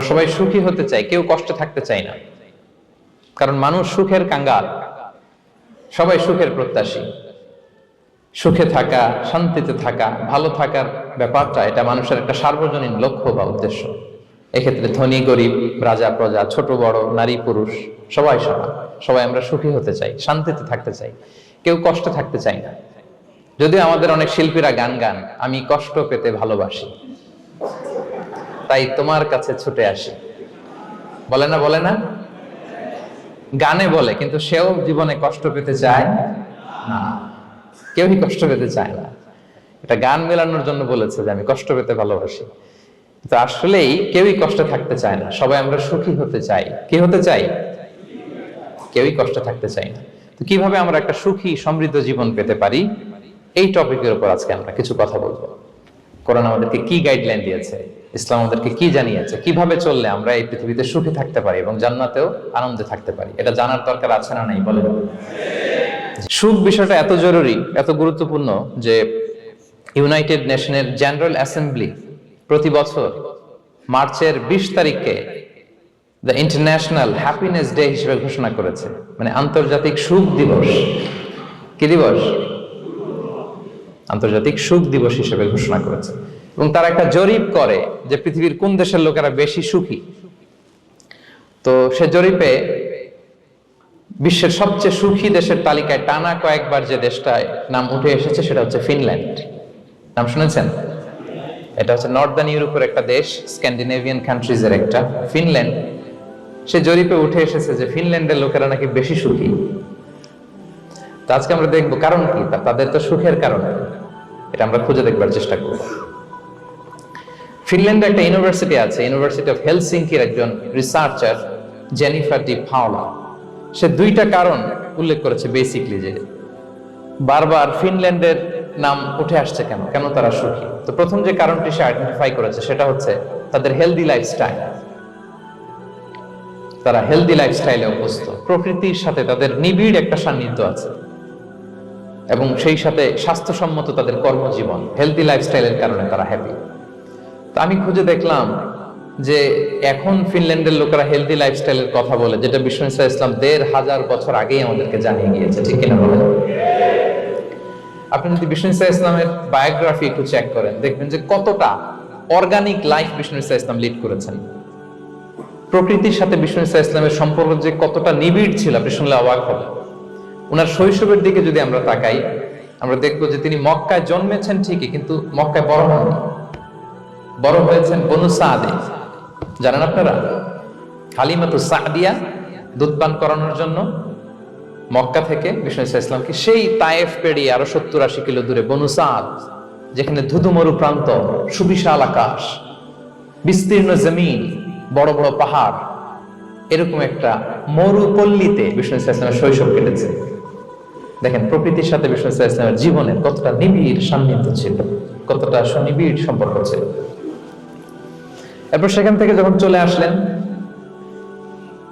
সবাই সুখী হতে চাই, কেউ কষ্টে থাকতে চাই না, কারণ মানুষ সুখের কাঙ্গাল, সবাই সুখের প্রত্যাশী। সুখে থাকা, শান্তিতে থাকা, ভালো থাকার ব্যাপারটা এটা মানুষের একটা সার্বজনীন লক্ষ্য বা উদ্দেশ্য। এক্ষেত্রে ধনী গরিব, রাজা প্রজা, ছোট বড়, নারী পুরুষ সবাই সমান। সবাই আমরা সুখী হতে চাই, শান্তিতে থাকতে চাই, কেউ কষ্টে থাকতে চাই না। যদিও আমাদের অনেক শিল্পীরা গান গান, আমি কষ্ট পেতে ভালোবাসি, তাই তোমার কাছে ছুটে আসি, বলে না? বলে না? গানে বলে, কিন্তু সেও জীবনে কষ্ট পেতে চায় না। কেউই কষ্ট পেতে চায় না। এটা গান মেলানোর জন্য বলেছে যে আমি কষ্ট পেতে ভালোবাসি, তো আসলেই কেউই কষ্টে থাকতে চায় না। সবাই আমরা সুখী হতে চাই। কি হতে চাই? কেউই কষ্টে থাকতে চাই না। তো কিভাবে আমরা একটা সুখী সমৃদ্ধ জীবন পেতে পারি, এই টপিকের উপর আজকে আমরা কিছু কথা বলবো। কোরআন আমাদেরকে কি গাইডলাইন দিয়েছে, ইসলাম আমাদেরকে কি জানিয়েছে, কিভাবে চললে আমরা এই পৃথিবীতে সুখী থাকতে পারি এবং জান্নাতেও আনন্দে থাকতে পারি, এটা জানার দরকার আছে না নাই? বলেন। সুখ বিষয়টা এত জরুরি, এত গুরুত্বপূর্ণ যে ইউনাইটেড নেশনের জেনারেল অ্যাসেম্বলি প্রতি বছর মার্চের 20 তারিখে দ্য ইন্টারন্যাশনাল হ্যাপিনেস ডে হিসেবে ঘোষণা করেছে, মানে আন্তর্জাতিক সুখ দিবস। কি দিবস? আন্তর্জাতিক সুখ দিবস হিসেবে ঘোষণা করেছে। এবং তারা একটা জরিপ করে যে পৃথিবীর কোন দেশের লোকেরা বেশি সুখী। তো সে জরিপে বিশ্বের সবচেয়ে সুখী দেশের তালিকায় টানা কয়েকবার যে দেশটায় নাম উঠে এসেছে সেটা হচ্ছে ফিনল্যান্ড। নাম শুনেছেন? এটা হচ্ছে নর্দার্ন ইউরোপের একটা দেশ, স্ক্যান্ডিনেভিয়ান কান্ট্রিজের একটা, ফিনল্যান্ড। সে জরিপে উঠে এসেছে যে ফিনল্যান্ডের লোকেরা নাকি বেশি সুখী। তো আজকে আমরা দেখবো কারণ কি, তাদের তো সুখের কারণ, এটা আমরা খুঁজে দেখবার চেষ্টা করব। ফিনল্যান্ডে একটা ইউনিভার্সিটি আছে, ইউনিভার্সিটি অফ হেলসিঙ্কির একজন রিসার্চার জেনিফার ডি পাওলা, সে 2টা কারণ উল্লেখ করেছে বেসিকলি, যে বারবার ফিনল্যান্ডের নাম উঠে আসছে কেন, কেন তারা সুখী। তো প্রথম যে কারণটি সে আইডেন্টিফাই করেছে সেটা হচ্ছে তাদের হেলদি লাইফস্টাইল। তারা হেলদি লাইফস্টাইলে অভ্যস্ত, প্রকৃতির সাথে তাদের নিবিড় একটা সান্নিধ্য আছে, এবং সেই সাথে স্বাস্থ্যসম্মত তাদের কর্মজীবন, হেলদি লাইফস্টাইলের কারণে তারা হ্যাপি। তো আমি খুঁজে দেখলাম যে এখন ফিনল্যান্ডের লোকেরা হেলদি লাইফস্টাইলের কথা বলে, যেটা বিষ্ণু ইসলাম 1500 বছর আগেই আমাদেরকে জানিয়ে গিয়েছে, ঠিক কিনা বলেন? আপনি যদি বিষ্ণু ইসলামের বায়োগ্রাফি একটু চেক করেন, দেখবেন যে কতটা অর্গানিক লাইফ বিষ্ণু ইসলাম লিড করেছেন। প্রকৃতির সাথে বিষ্ণু ইসলামের সম্পর্ক যে কতটা নিবিড় ছিল, আপনি শুনলে অবাক হবেন। ওনার শৈশবের দিকে যদি আমরা তাকাই, আমরা দেখবো যে তিনি মক্কায় জন্মেছেন ঠিকই, কিন্তু মক্কায় বড় হননি। বড় হয়েছেন বনু সাদে। জানেন আপনারা? হালিমাতু সাদিয়া দুধ পান করানোর জন্য মক্কা থেকে বিষ্ণু ইসলামকে সেই তায়েফ পেরিয়ে আরো 70-80 কিলো দূরে বনু সাদ, যেখানে ধুধু মরু প্রান্ত, সুবিশাল আকাশ, বিস্তীর্ণ জমিন, বড় বড় পাহাড়, এরকম একটা মরুপল্লীতে বিষ্ণু ইসলামের শৈশব কেটেছে। দেখেন প্রকৃতির সাথে বিষ্ণু ইসলামের জীবনের কতটা নিবিড় সান্নিধ্য ছিল, কতটা সুনিবিড় সম্পর্ক ছিল। এরপর সেখান থেকে যখন চলে আসলেন,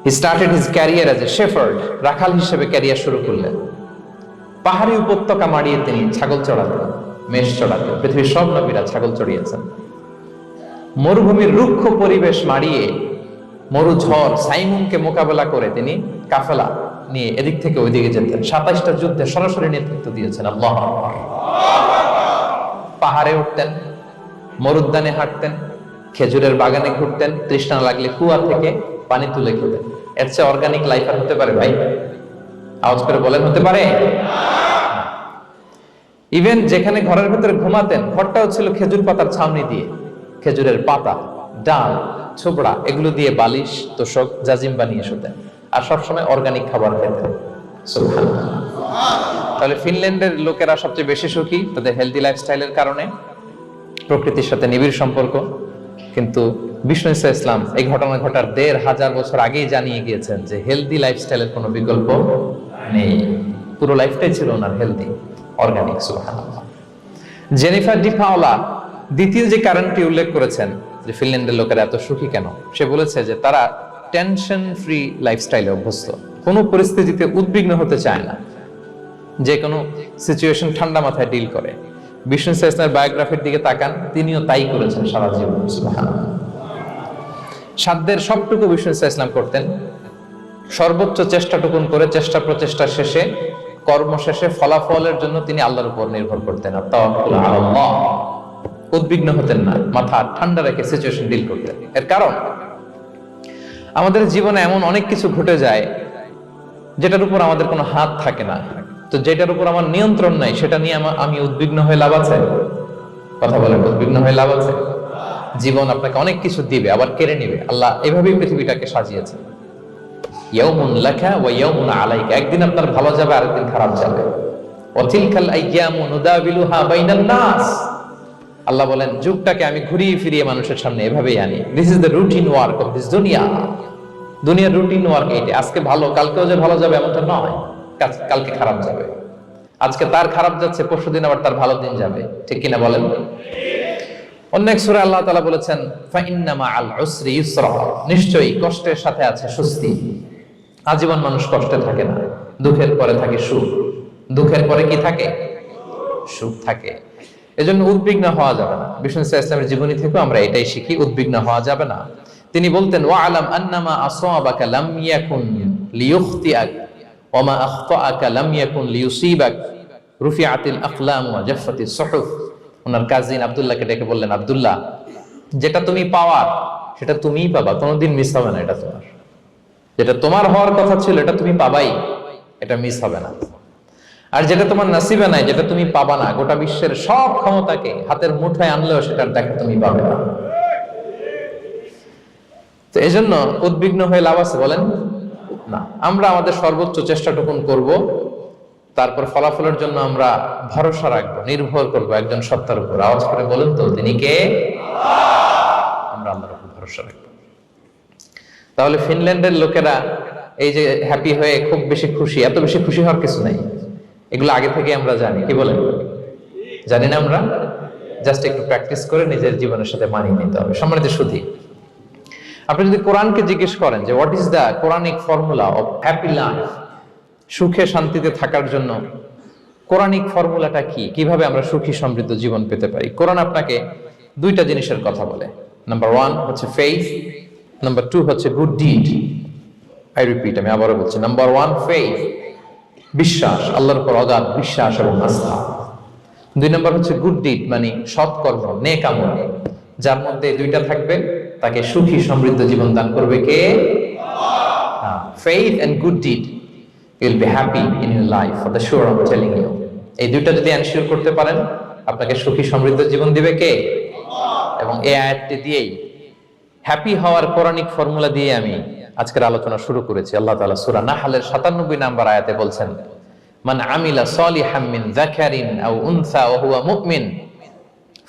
he started his career as a shepherd, রাখাল হিসেবে ক্যারিয়ার শুরু করলেন। পাহাড়ি উপত্যকা মাড়িয়ে তিনি ছাগল চড়াতেন, মেষ চড়াতেন। পৃথিবীর সব নবীরা ছাগল চড়িয়েছেন। মরুভূমির রুক্ষ পরিবেশ মাড়িয়ে মরু ঝড় সাইমুনকে মোকাবেলা করে তিনি কাফেলা নিয়ে এদিক থেকে ওইদিকে যেতেন। 27টা যুদ্ধে সরাসরি নেতৃত্ব দিয়েছেন। আল্লাহু আকবার। পাহাড়ে উঠতেন, মরুদ্যানে হাঁটতেন, খেজুরের বাগানে ঘুরতেন, তৃষ্ণা লাগলে কুয়া থেকে পানি তুলে খেতেন। এর চেয়ে অর্গানিক লাইফ আর হতে পারে ভাই? আওয়াজ করে বলেন, হতে পারে? ইভেন যেখানে ঘরের ভেতরে ঘুমাতেন, ঘরটাও ছিল খেজুর পাতার ছাউনি দিয়ে, খেজুরের পাতা, ডাল, ছোবড়া এগুলো দিয়ে বালিশ, তোশক, জাজিম বানিয়ে শুতেন। আর সবসময় অর্গানিক খাবার খেতেন। সুবহানাল্লাহ। তাহলে ফিনল্যান্ডের লোকেরা সবচেয়ে বেশি সুখী তাদের হেলদি লাইফস্টাইলের কারণে, প্রকৃতির সাথে নিবিড় সম্পর্ক। কিন্তু বিষ্ণু ইসলাম এই ঘটনা ঘটার 1500 বছর আগেই জানিয়ে গিয়েছেন যে হেলদি লাইফস্টাইলের কোনো বিকল্প নেই। পুরো লাইফটাই ছিল ওনার হেলদি, অর্গানিক। সুবহানাল্লাহ। জেনিফার ডি পাওলা দ্বিতীয় যে কারণটি উল্লেখ করেছেন যে ফিনল্যান্ডের লোকেরা এত সুখী কেন, সে বলেছে যে তারা টেনশন ফ্রি লাইফস্টাইলে অভ্যস্ত, কোনো পরিস্থিতিতে উদ্বিগ্ন হতে চায় না, যে কোনো সিচুয়েশন ঠান্ডা মাথায় ডিল করে। বিষ্ণু ইসলামের বায়োগ্রাফির দিকে তাকান, তিনিও তাই করেছেন সারা জীবন। সুবহানাল্লাহ। সাধ্যের সবটুকু বিষ্ণু ইসলাম করতেন, সর্বোচ্চ চেষ্টাটুকুন করে চেষ্টা প্রচেষ্টা শেষে কর্ম শেষে ফলাফলের জন্য তিনি আল্লাহর উপর নির্ভর করতেন। উদ্বিগ্ন হতেন না, মাথা ঠান্ডা রেখে সিচুয়েশন ডিল করতেন। এর কারণ আমাদের জীবনে এমন অনেক কিছু ঘটে যায় যেটার উপর আমাদের কোনো হাত থাকে না, তো যেটার উপর আমার নিয়ন্ত্রণ নাই সেটা নিয়ে আমি উদ্বিগ্ন হয়ে লাভ আছে? কথা বলেন, উদ্বিগ্ন হয়ে লাভ আছে? জীবন আপনাকে অনেক কিছু দিবে আবার কেড়ে নিবে। আল্লাহ এভাবেই পৃথিবীটাকে সাজিয়েছে, ইয়াউমুন লাকা ওয়া ইয়াউমুন আলাইকা, একদিন আপনার ভালো যাবে আরেকদিন খারাপ যাবে। ওয়া তিলকাল আইয়ামু নুদাবিলুহা বাইনান নাস, আল্লাহ বলেন যুগটাকে আমি ঘুরিয়ে ফিরিয়ে মানুষের সামনে এভাবেই আনি। This is the routine work of this দুনিয়া। দুনিয়ার রুটিন ওয়ার্ক এইটা। আজকে ভালো, কালকেও যে ভালো যাবে এমনটা নয়, কালকে খারাপ যাবে। আজকে তার খারাপ যাচ্ছে, পরশুদিন আবার তার ভালো দিন যাবে, ঠিক কিনা বলেন? অন্য এক সূরায় আল্লাহ তাআলা বলেছেন ফাইন্না মাআল উসরি ইউসরা, নিশ্চয়ই কষ্টের সাথে আছে স্বস্তি। আজীবন মানুষ কষ্টে থাকে না, দুঃখের পরে থাকে সুখ। দুঃখের পরে কি থাকে? সুখ থাকে। এজন্য উদ্বিগ্ন হওয়া যাবে না। বিষ্ণু ইসলামের জীবনী থেকে আমরা এটাই শিখি, উদ্বিগ্ন হওয়া যাবে না। তিনি বলতেন ওয়ালাম আন্নামা আসাবাকা লাম ইয়াকুন লিইখতিআক ওয়া মা আখতাআকা লাম ইয়াকুন লিইউসিবাক রুফিআতিল আকলাম ওয়া জাফফাতিস সুহুফ। ওনার কাজিন আব্দুল্লাহকে ডেকে বললেন, আব্দুল্লাহ, যেটা তুমি পাওয়ার সেটা তুমিই পাবা, কোনোদিন মিস হবে না। এটা তোমার, যেটা তোমার হওয়ার কথা ছিল এটা তুমি পাবাই, এটা মিস হবে না। আর যেটা তোমার নসিবে নাই, যেটা তুমি পাবা না, গোটা বিশ্বের সব ক্ষমতাকে হাতের মুঠোয় আনলেও সেটার দেখা তুমি পাবে না। তো এজন্য উদ্বিগ্ন হয়ে লাভ আছে বলেন না। আমরা আমাদের সর্বোচ্চ চেষ্টাটুকুন করব, তারপর ফলাফলের জন্য আমরা ভরসা রাখবো, নির্ভর করবো একজন সত্তার উপর। আওয়াজ করে বলেন তো, তিনি কে? আমরা আল্লাহর উপর ভরসা রাখবো। তাহলে ফিনল্যান্ডের লোকেরা এই যে হ্যাপি হয়ে খুব বেশি খুশি, এত বেশি খুশি হওয়ার কিছু নাই। এগুলো আগে থেকে আমরা জানি, কি বলেন? জানি না আমরা? জাস্ট একটু প্র্যাকটিস করে নিজের জীবনের সাথে মানিয়ে নিতে হবে। সম্মানিত সুধী, আপনি যদি কোরআনকে জিজ্ঞেস করেন যে what is the Quranic formula of happy life, সুখে শান্তিতে থাকার জন্য কোরআনিক ফর্মুলাটা কি, কিভাবে আমরা সুখী সমৃদ্ধ জীবন পেতে পারি, কোরআন আপনাকে দুইটা জিনিসের কথা বলে। নাম্বার 1 হচ্ছে ফেইথ, নাম্বার 2 হচ্ছে গুড ডিড। আই রিপিট, আমি আবারও বলছি, নাম্বার 1 ফেইথ, বিশ্বাস, আল্লাহর উপর অগাধ বিশ্বাস এবং আস্থা। 2 নম্বর হচ্ছে গুড ডিড, মানে সৎকর্ম, নেক আমল। যার মধ্যে দুইটা থাকবে তাকে সুখী সমৃদ্ধ জীবন দান করবে কে? Faith and good deed, you will be happy in your life, for the sure I am telling you. এই দুইটা যদি এনশিওর করতে পারেন, আপনাকে সুখী সমৃদ্ধ জীবন দিবে কে? এবং এই আয়াতটি দিয়েই, হ্যাপি হওয়ার কোরআনিক ফর্মুলা দিয়ে আমি আজকের আলোচনা শুরু করেছি। আল্লাহ তাআলা সূরা নাহলের 97 নম্বর আয়াতে বলছেন, মান আমিলা সালিহাম মিন যাকারিন আও উনসা ওয়া হুয়া মুমিন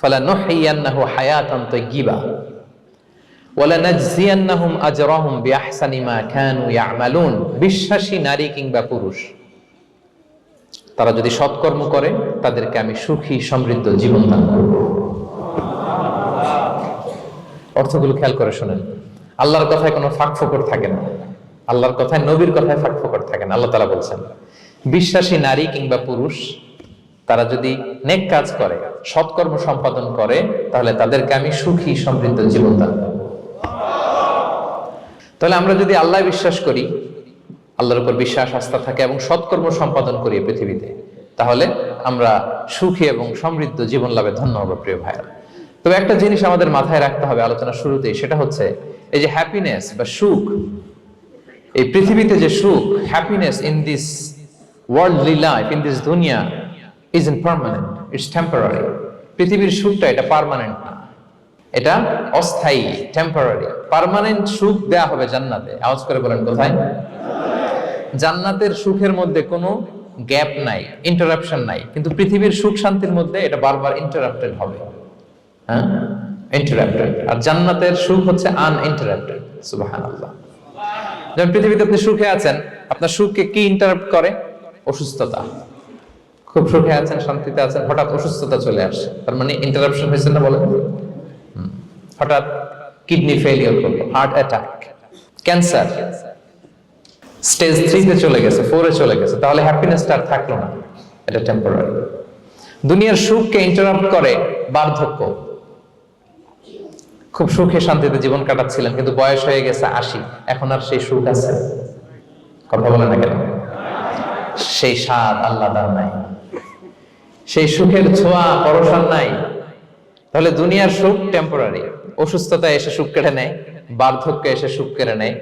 ফালানুহইয়ান্নাহু হায়াতান তাইয়্যিবা ওয়া লানাজজিয়ান্নাহুম আজরাহুম বিআহসানি মা কানু ইয়ামালুন। বিশ্বাসী নারী কিংবা পুরুষ, তারা যদি সৎকর্ম করে তাদেরকে আমি সুখী সমৃদ্ধ জীবন দান করব। অর্থগুলো খেয়াল করে শুনেন। আল্লাহর কথায় কোনো ফাঁকফোকর থাকে না, আল্লাহর কথায়, নবীর কথায় ফাঁকফোকর থাকে না। আল্লাহ তাআলা বলছেন বিশ্বাসী নারী কিংবা পুরুষ তারা যদি নেক কাজ করে, সৎকর্ম সম্পাদন করে, তাহলে তাদেরকে আমি সুখী সমৃদ্ধ জীবন দান করব। তাহলে আমরা যদি আল্লাহ বিশ্বাস করি, আল্লাহর উপর বিশ্বাস আস্থা থাকে এবং সৎকর্ম সম্পাদন করি পৃথিবীতে, তাহলে আমরা সুখী এবং সমৃদ্ধ জীবন লাভে ধন্য হব প্রিয় ভাইরা। তবে একটা জিনিস আমাদের মাথায় রাখতে হবে আলোচনা শুরুতেই, সেটা হচ্ছে এই যে হ্যাপিনেস বা সুখ, এই পৃথিবীতে যে সুখ, happiness in this worldly life, in this দুনিয়া ইজন্ট পার্মানেন্ট, ইটস টেম্পোরারি। পৃথিবীর সুখটা এটা পার্মানেন্ট না, এটা অস্থায়ী, টেম্পোরারি। পার্মানেন্ট সুখ দেয়া হবে জান্নাতে। আওয়াজ করে বলেন কোথায়? জান্নাতের সুখের মধ্যে কোনো গ্যাপ নাই, ইন্টারাপশন নাই। কিন্তু পৃথিবীর সুখ শান্তির মধ্যে এটা বারবার ইন্টারাপ্টেড হবে, হ্যাঁ, ইন্টারাপ্টেড। আর জান্নাতের সুখ হচ্ছে আনইন্টারাপ্টেড। সুবহানাল্লাহ। যেমন পৃথিবীতে আপনি সুখে আছেন, আপনার সুখকে কি ইন্টারাপ্ট করে? অসুস্থতা। খুব সুখে আছেন, শান্তিতে আছেন, হঠাৎ অসুস্থতা চলে আসে, তার মানে ইন্টারাপশন হয়েছে না বলেন? হঠাৎ কিডনি ফেলিওর করলো, হার্ট অ্যাটাক, ক্যান্সার, স্টেজ 3 তে চলে গেছে, 4 এ চলে গেছে, তাহলে হ্যাপিনেসটা আর থাকলো না, এটা টেম্পোরারি। দুনিয়ার সুখকে ইন্টারাপ্ট করে বার্ধক্য, খুব সুখে শান্তিতে জীবন কাটাচ্ছিলেন, কিন্তু বয়স হয়ে গেছে 80, এখন আর সেই সুখ আছে? কথা বলে না কেন? সেই স্বাদ আল্লাহর নাই, সেই সুখের ছোঁয়া পরশান নাই। তাহলে দুনিয়ার সুখ টেম্পোরারি, অসুস্থতা এসে সুখ কেড়ে নেয়, বার্ধক্য এসে সুখ কেড়ে নেয়,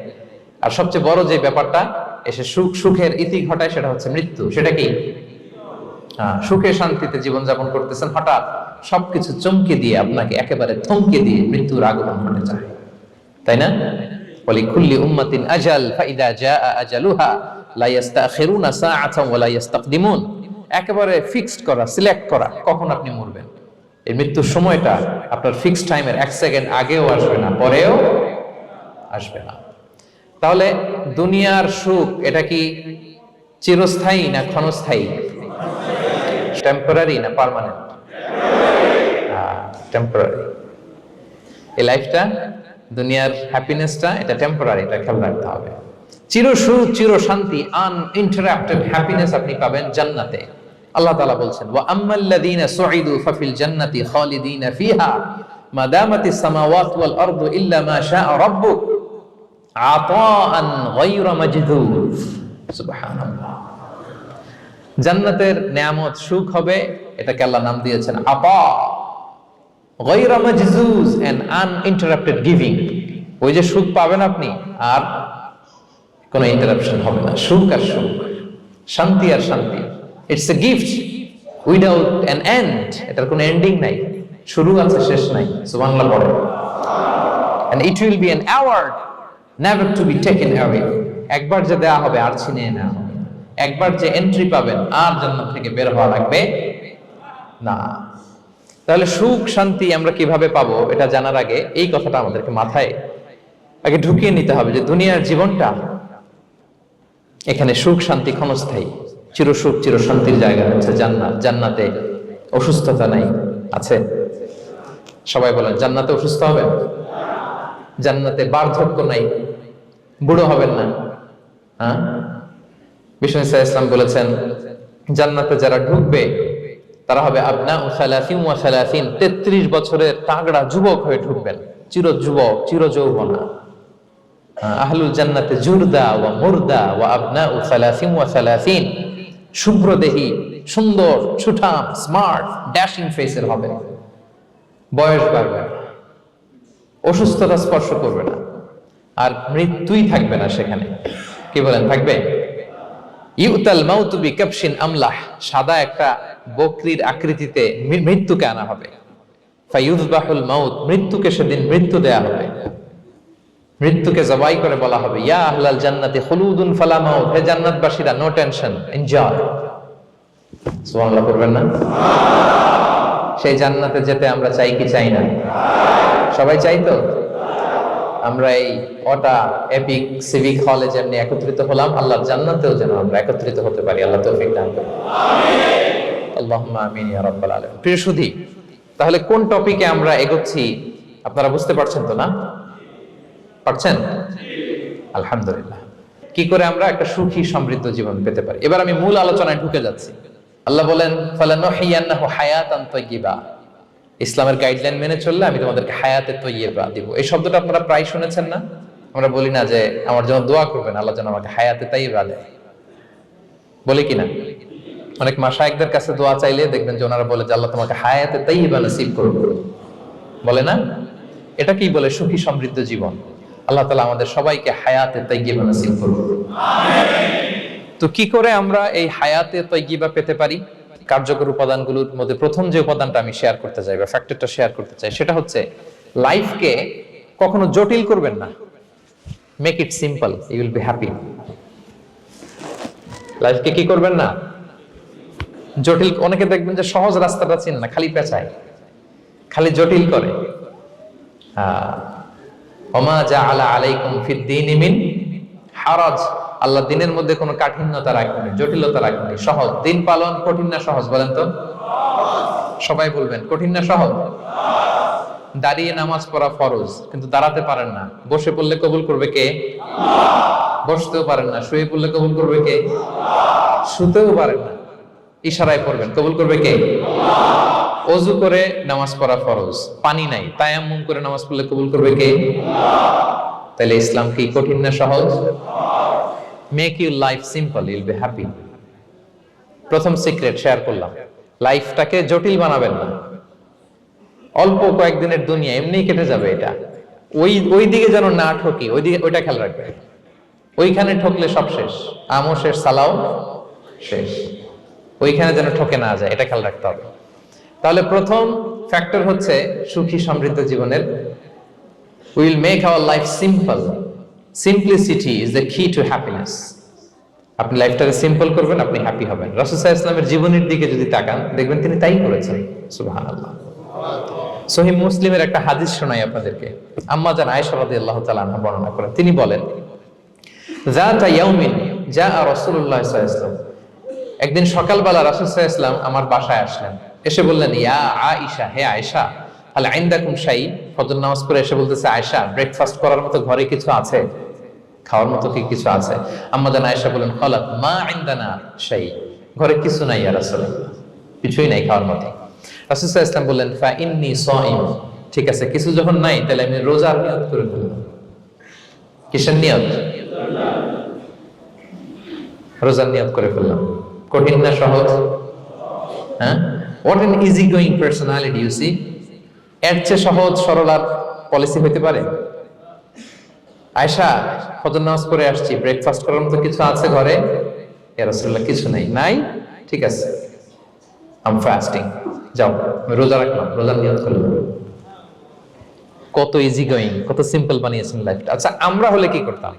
আর সবচেয়ে বড় যে ব্যাপারটা এসে সুখের ইতি ঘটায় সেটা হচ্ছে মৃত্যু। সেটা কি? সুখে শান্তিতে জীবনযাপন করতেছেন, হঠাৎ সবকিছু চমকে দিয়ে, আপনাকে একেবারে থমকে দিয়ে মৃত্যুর আগমন ঘটে যায়, তাই না? ওয়ালিকুল্লি উম্মাতিন আজাল ফাইদা জাআ আজালুহা লা ইস্তাখিরুনা সাআতান ওয়া লা ইস্তাকদিমুন। একেবারে ফিক্সড করা, সিলেক্ট করা কখন আপনি মরবেন। এই মৃত্যুর সময়টা আপনার ফিক্সড টাইমের 1 সেকেন্ড আগেও আসবে না, পরেও আসবে না। তাহলে দুনিয়ার সুখ এটা কি চিরস্থায়ী না ক্ষণস্থায়ী? টেম্পোরারি না পার্মানেন্ট? টেম্পোরারি। এই লাইফটা, দুনিয়ার হ্যাপিনেসটা, এটা টেম্পোরারি, এটা খেয়াল রাখতে হবে। চির সুখ, চির শান্তি, আনইন্টারাপ্টেড হ্যাপিনেস আপনি পাবেন জান্নাতে। আল্লাহ তাআলা বলছেন, ওয়া আম্মাল্লাযীনা সুঈদু ফাফিল জান্নাতি খালিদিনা ফিহা মা দামাতিস সামাওয়াতু ওয়াল আরদু ইল্লা মা শাআ রাব্বুক আতাআন গায়রা মাজদুদ। সুবহানাল্লাহ। জান্নাতের নিয়ামত, সুখ হবে, এটাকে আল্লাহ নাম দিয়েছেন আতা, গায়রা মাজজুজ, এন্ড আনইন্টারাপ্টেড গিভিং। ওই যে সুখ পাবেন আপনি, আর কোনো ইন্টারাপশন হবে না। সুখ আর সুখ, শান্তি আর শান্তি, it's a gift without an end. এটার কোনো এন্ডিং নাই, শুরু আছে শেষ নাই। সুবহানাল্লাহ পড়ে। And it will be an award never to be taken away. একবার যে দেয়া হবে আর ছিনিয়ে নেওয়া হবে। একবার যে এন্ট্রি পাবেন আর জান্নাত থেকে বের হওয়া লাগবে না। তাহলে সুখ শান্তি আমরা কিভাবে পাবো, এটা জানার আগে এই কথাটা আমাদেরকে মাথায় আগে ঢুকিয়ে নিতে হবে যে দুনিয়ার জীবনটা, এখানে সুখ শান্তি ক্ষণস্থায়ী। চির সুখ চির শান্তির জায়গা হচ্ছে জান্নাত। জান্নাতে অসুস্থতা নাই, আছে? সবাই বলেন, জান্নাতে অসুস্থ হবেন? জান্নাতে বার্ধক্য নাই, বুড়ো হবেন না। হ্যাঁ, বিষ্ণু ইসলাম বলেছেন, জান্নাতে যারা ঢুকবে তারা হবে আবনাউ সালাসিন ওয়া সালাসিন, 33 বছরের তাগড়া যুবক হয়ে ঢুকবেন, চির যুবক, চির যৌবনা। আহলুল জান্নাতে জুরদা ওয়া মুরদা ওয়া আবনাউ সালাসিন ওয়া সালাসিন, শুভ্রদেহী, সুন্দর, সুঠাম, স্মার্ট, ড্যাশিং ফেসের হবে। বয়স বাড়বে, অসুস্থতা স্পর্শ করবে না, আর মৃত্যুই থাকবে না সেখানে। কি বলেন, থাকবে? ইউতাল মাউতু বিকাবশিন আমলাহ, সাদা একটা বকরির আকৃতিতে মৃত্যুকে আনা হবে। ফায়ুযবাহুল মাউত, মৃত্যুকে সেদিন মৃত্যু দেয়া হবে। মৃত্যুকে জবাই করে বলা হবে, ইয়া আহলাল জান্নাতি খুলুদুন ফালা মাউত, হে জান্নাতবাসীরা, নো টেনশন, এনজয়। সুবহানাল্লাহ করবেন না? সেই জান্নাতে যেতে আমরা চাই কি চাই না? সবাই চাই তো? আমরা এই ওটা এপিক সিভিক হলে যেমনি একত্রিত হলাম, আল্লাহর জান্নাতেও যেন আমরা একত্রিত হতে পারি। আল্লাহ তৌফিক দান করুন। আমিন। আল্লাহুম্মা আমিন ইয়া রাব্বাল আলামিন। প্রিয় সুধী, তাহলে কোন টপিকে আমরা এগোচ্ছি আপনারা বুঝতে পারছেন তো না? পারছেন? আলহামদুলিল্লাহ। কি করে আমরা একটা সুখী সমৃদ্ধ জীবন পেতে পারি, এবার আমি মূল আলোচনায় ঢুকে যাচ্ছি। আল্লাহ বলেন, ফালানুহিয়ান্নাহু হায়াতান তাইয়্যিবা, ইসলামের গাইডলাইন মেনে চললে আমি তোমাদেরকে হায়াতে তাইয়্যিবা দিব। এই শব্দটা আপনারা প্রায় শুনেছেন না? আমরা বলি না যে আমার জন্য দোয়া করবেন, আল্লাহ যেন আমাকে হায়াতে তাইয়্যিবা দেয়, বলি কিনা? অনেক মাশায়েখদের কাছে দোয়া চাইলে দেখবেন যে ওনারা বলে যে আল্লাহ তোমাকে হায়াতে তাইয়্যিবা নসিব করুন, বলে না? এটা কি বলে? সুখী সমৃদ্ধ জীবন। আল্লাহ তাআলা আমাদের সবাইকে হায়াতে তাইয়্যিবা নসিব করুন, আমিন। তো কি করে আমরা এই হায়াতে তাইয়্যিবা পেতে পারি? কার্যকর উপাদানগুলোর মধ্যে প্রথম যে উপাদানটা আমি শেয়ার করতে চাই বা ফ্যাক্টরটা শেয়ার করতে চাই, সেটা হচ্ছে লাইফকে কখনো জটিল করবেন না। Make it simple, you will be happy. লাইফকে কি করবেন না? জটিল। অনেকে দেখবেন যে সহজ রাস্তাটা চিনে না, খালি পেঁচায়, খালি জটিল করে। ওমা জাআলা আলাইকুম ফিদ দীনি মিন হারাজ, আল্লাহ দিনের মধ্যে কোনো কাঠিন্যতা রাখেনি, জটিলতা রাখেনি, সহজ। দিন পালন কঠিন না সহজ? বলেন তো, সবাই বলবেন, কঠিন না সহজ? দাঁড়িয়ে নামাজ পড়া ফরজ, কিন্তু দাঁড়াতে পারেন না। বসে পড়লে কবুল করবে কে? বসতেও পারেন না। শুয়ে পড়লে কবুল করবে কে? শুতেও পারেন না। ইশারায় পড়বেন, কবুল করবে কে? অজু করে নামাজ পড়া ফরজ, পানি নাই, তায়াম্মুম করে নামাজ পড়লে কবুল করবে কে? তাহলে ইসলাম কি কঠিন না সহজ? Make your life simple, Yule be happy. প্রথম সিক্রেট শেয়ার করলাম, লাইফটাকে জটিল বানাবেন না। অল্প কয়েকদিনের দুনিয়া, এমনি কেটে যাবে। এটা ওই দিকে যেন না ঠকি, ওইটা খেয়াল রাখবে। ওইখানে ঠকলে সব শেষ, আমও শেষ, সালাও শেষ। ওইখানে যেন ঠকে না যায়, এটা খেয়াল রাখতে হবে। তাহলে প্রথম ফ্যাক্টর হচ্ছে সুখী সমৃদ্ধ জীবনের, will make our life simple. Simplicity is the কি টু হ্যাপিনেস। আপনি লাইফটাকে সিম্পল করবেন, আপনি হ্যাপি হবেন। রাসূল সাল্লাল্লাহু আলাইহি ওয়াসাল্লামের জীবনের দিকে যদি তাকান, দেখবেন তিনি তাই করেছেন। সুবহানাল্লাহ। সহিহ মুসলিমের একটা হাদিস শোনাই আপনাদেরকে। আম্মা জান আয়েশা রাদিয়াল্লাহু তাআলা আনহা বর্ণনা করেন, তিনি বলেন, যাতা ইয়াউমিন জাআ রাসূলুল্লাহ সাল্লাল্লাহু আলাইহি ওয়াসাল্লাম, একদিন সকালবেলা রাসূল সাল্লাল্লাহু আলাইহি ওয়াসাল্লাম আমার বাসায় আসলেন। এসে বললেন, ইয়া আয়েশা, হে আয়েশা, হাল ইনদাকুম শাই। ফজর নামাজ পড়ে এসে বলতেছে, আয়েশা, ব্রেকফাস্ট করার মতো ঘরে কিছু আছে? খাওয়ার মতো কি কিছু আছে? আম্মা জান আয়েশা বলেন, ক্বালাত মা ইনদানা শাই, ঘরে কিছু নাই ইয়া রাসূলুল্লাহ, কিছুই নাই খাওয়ার মতো। রাসূল সাল্লাল্লাহু আলাইহি ওয়াসাল্লাম বললেন, ফা ইন্নী সাইম, ঠিক আছে, কিছু যখন নাই তাহলে আমি রোজার নিয়ত করে ফেললাম। কিসের নিয়ত? রোজার নিয়ত করে ফেললাম। কঠিন না সহজ? হ্যাঁ, what an easy going personality you see. এর চেয়ে সহজ সরল আর পলিসি হইতে পারে? আয়েশা, ফজর নামাজ পড়ে আসছি, ব্রেকফাস্ট করার মতো কিছু আছে ঘরে? ইয়া রাসূলুল্লাহ, কিছু নাই। নাই, ঠিক আছে, আম ফাস্টিং, যাও আমি রোজা রাখলাম, রোজার নিয়ত করলাম। কত ইজি গোয়িং, কত সিম্পল বানিয়েছেন লাইফটা। আচ্ছা, আমরা হলে কি করতাম?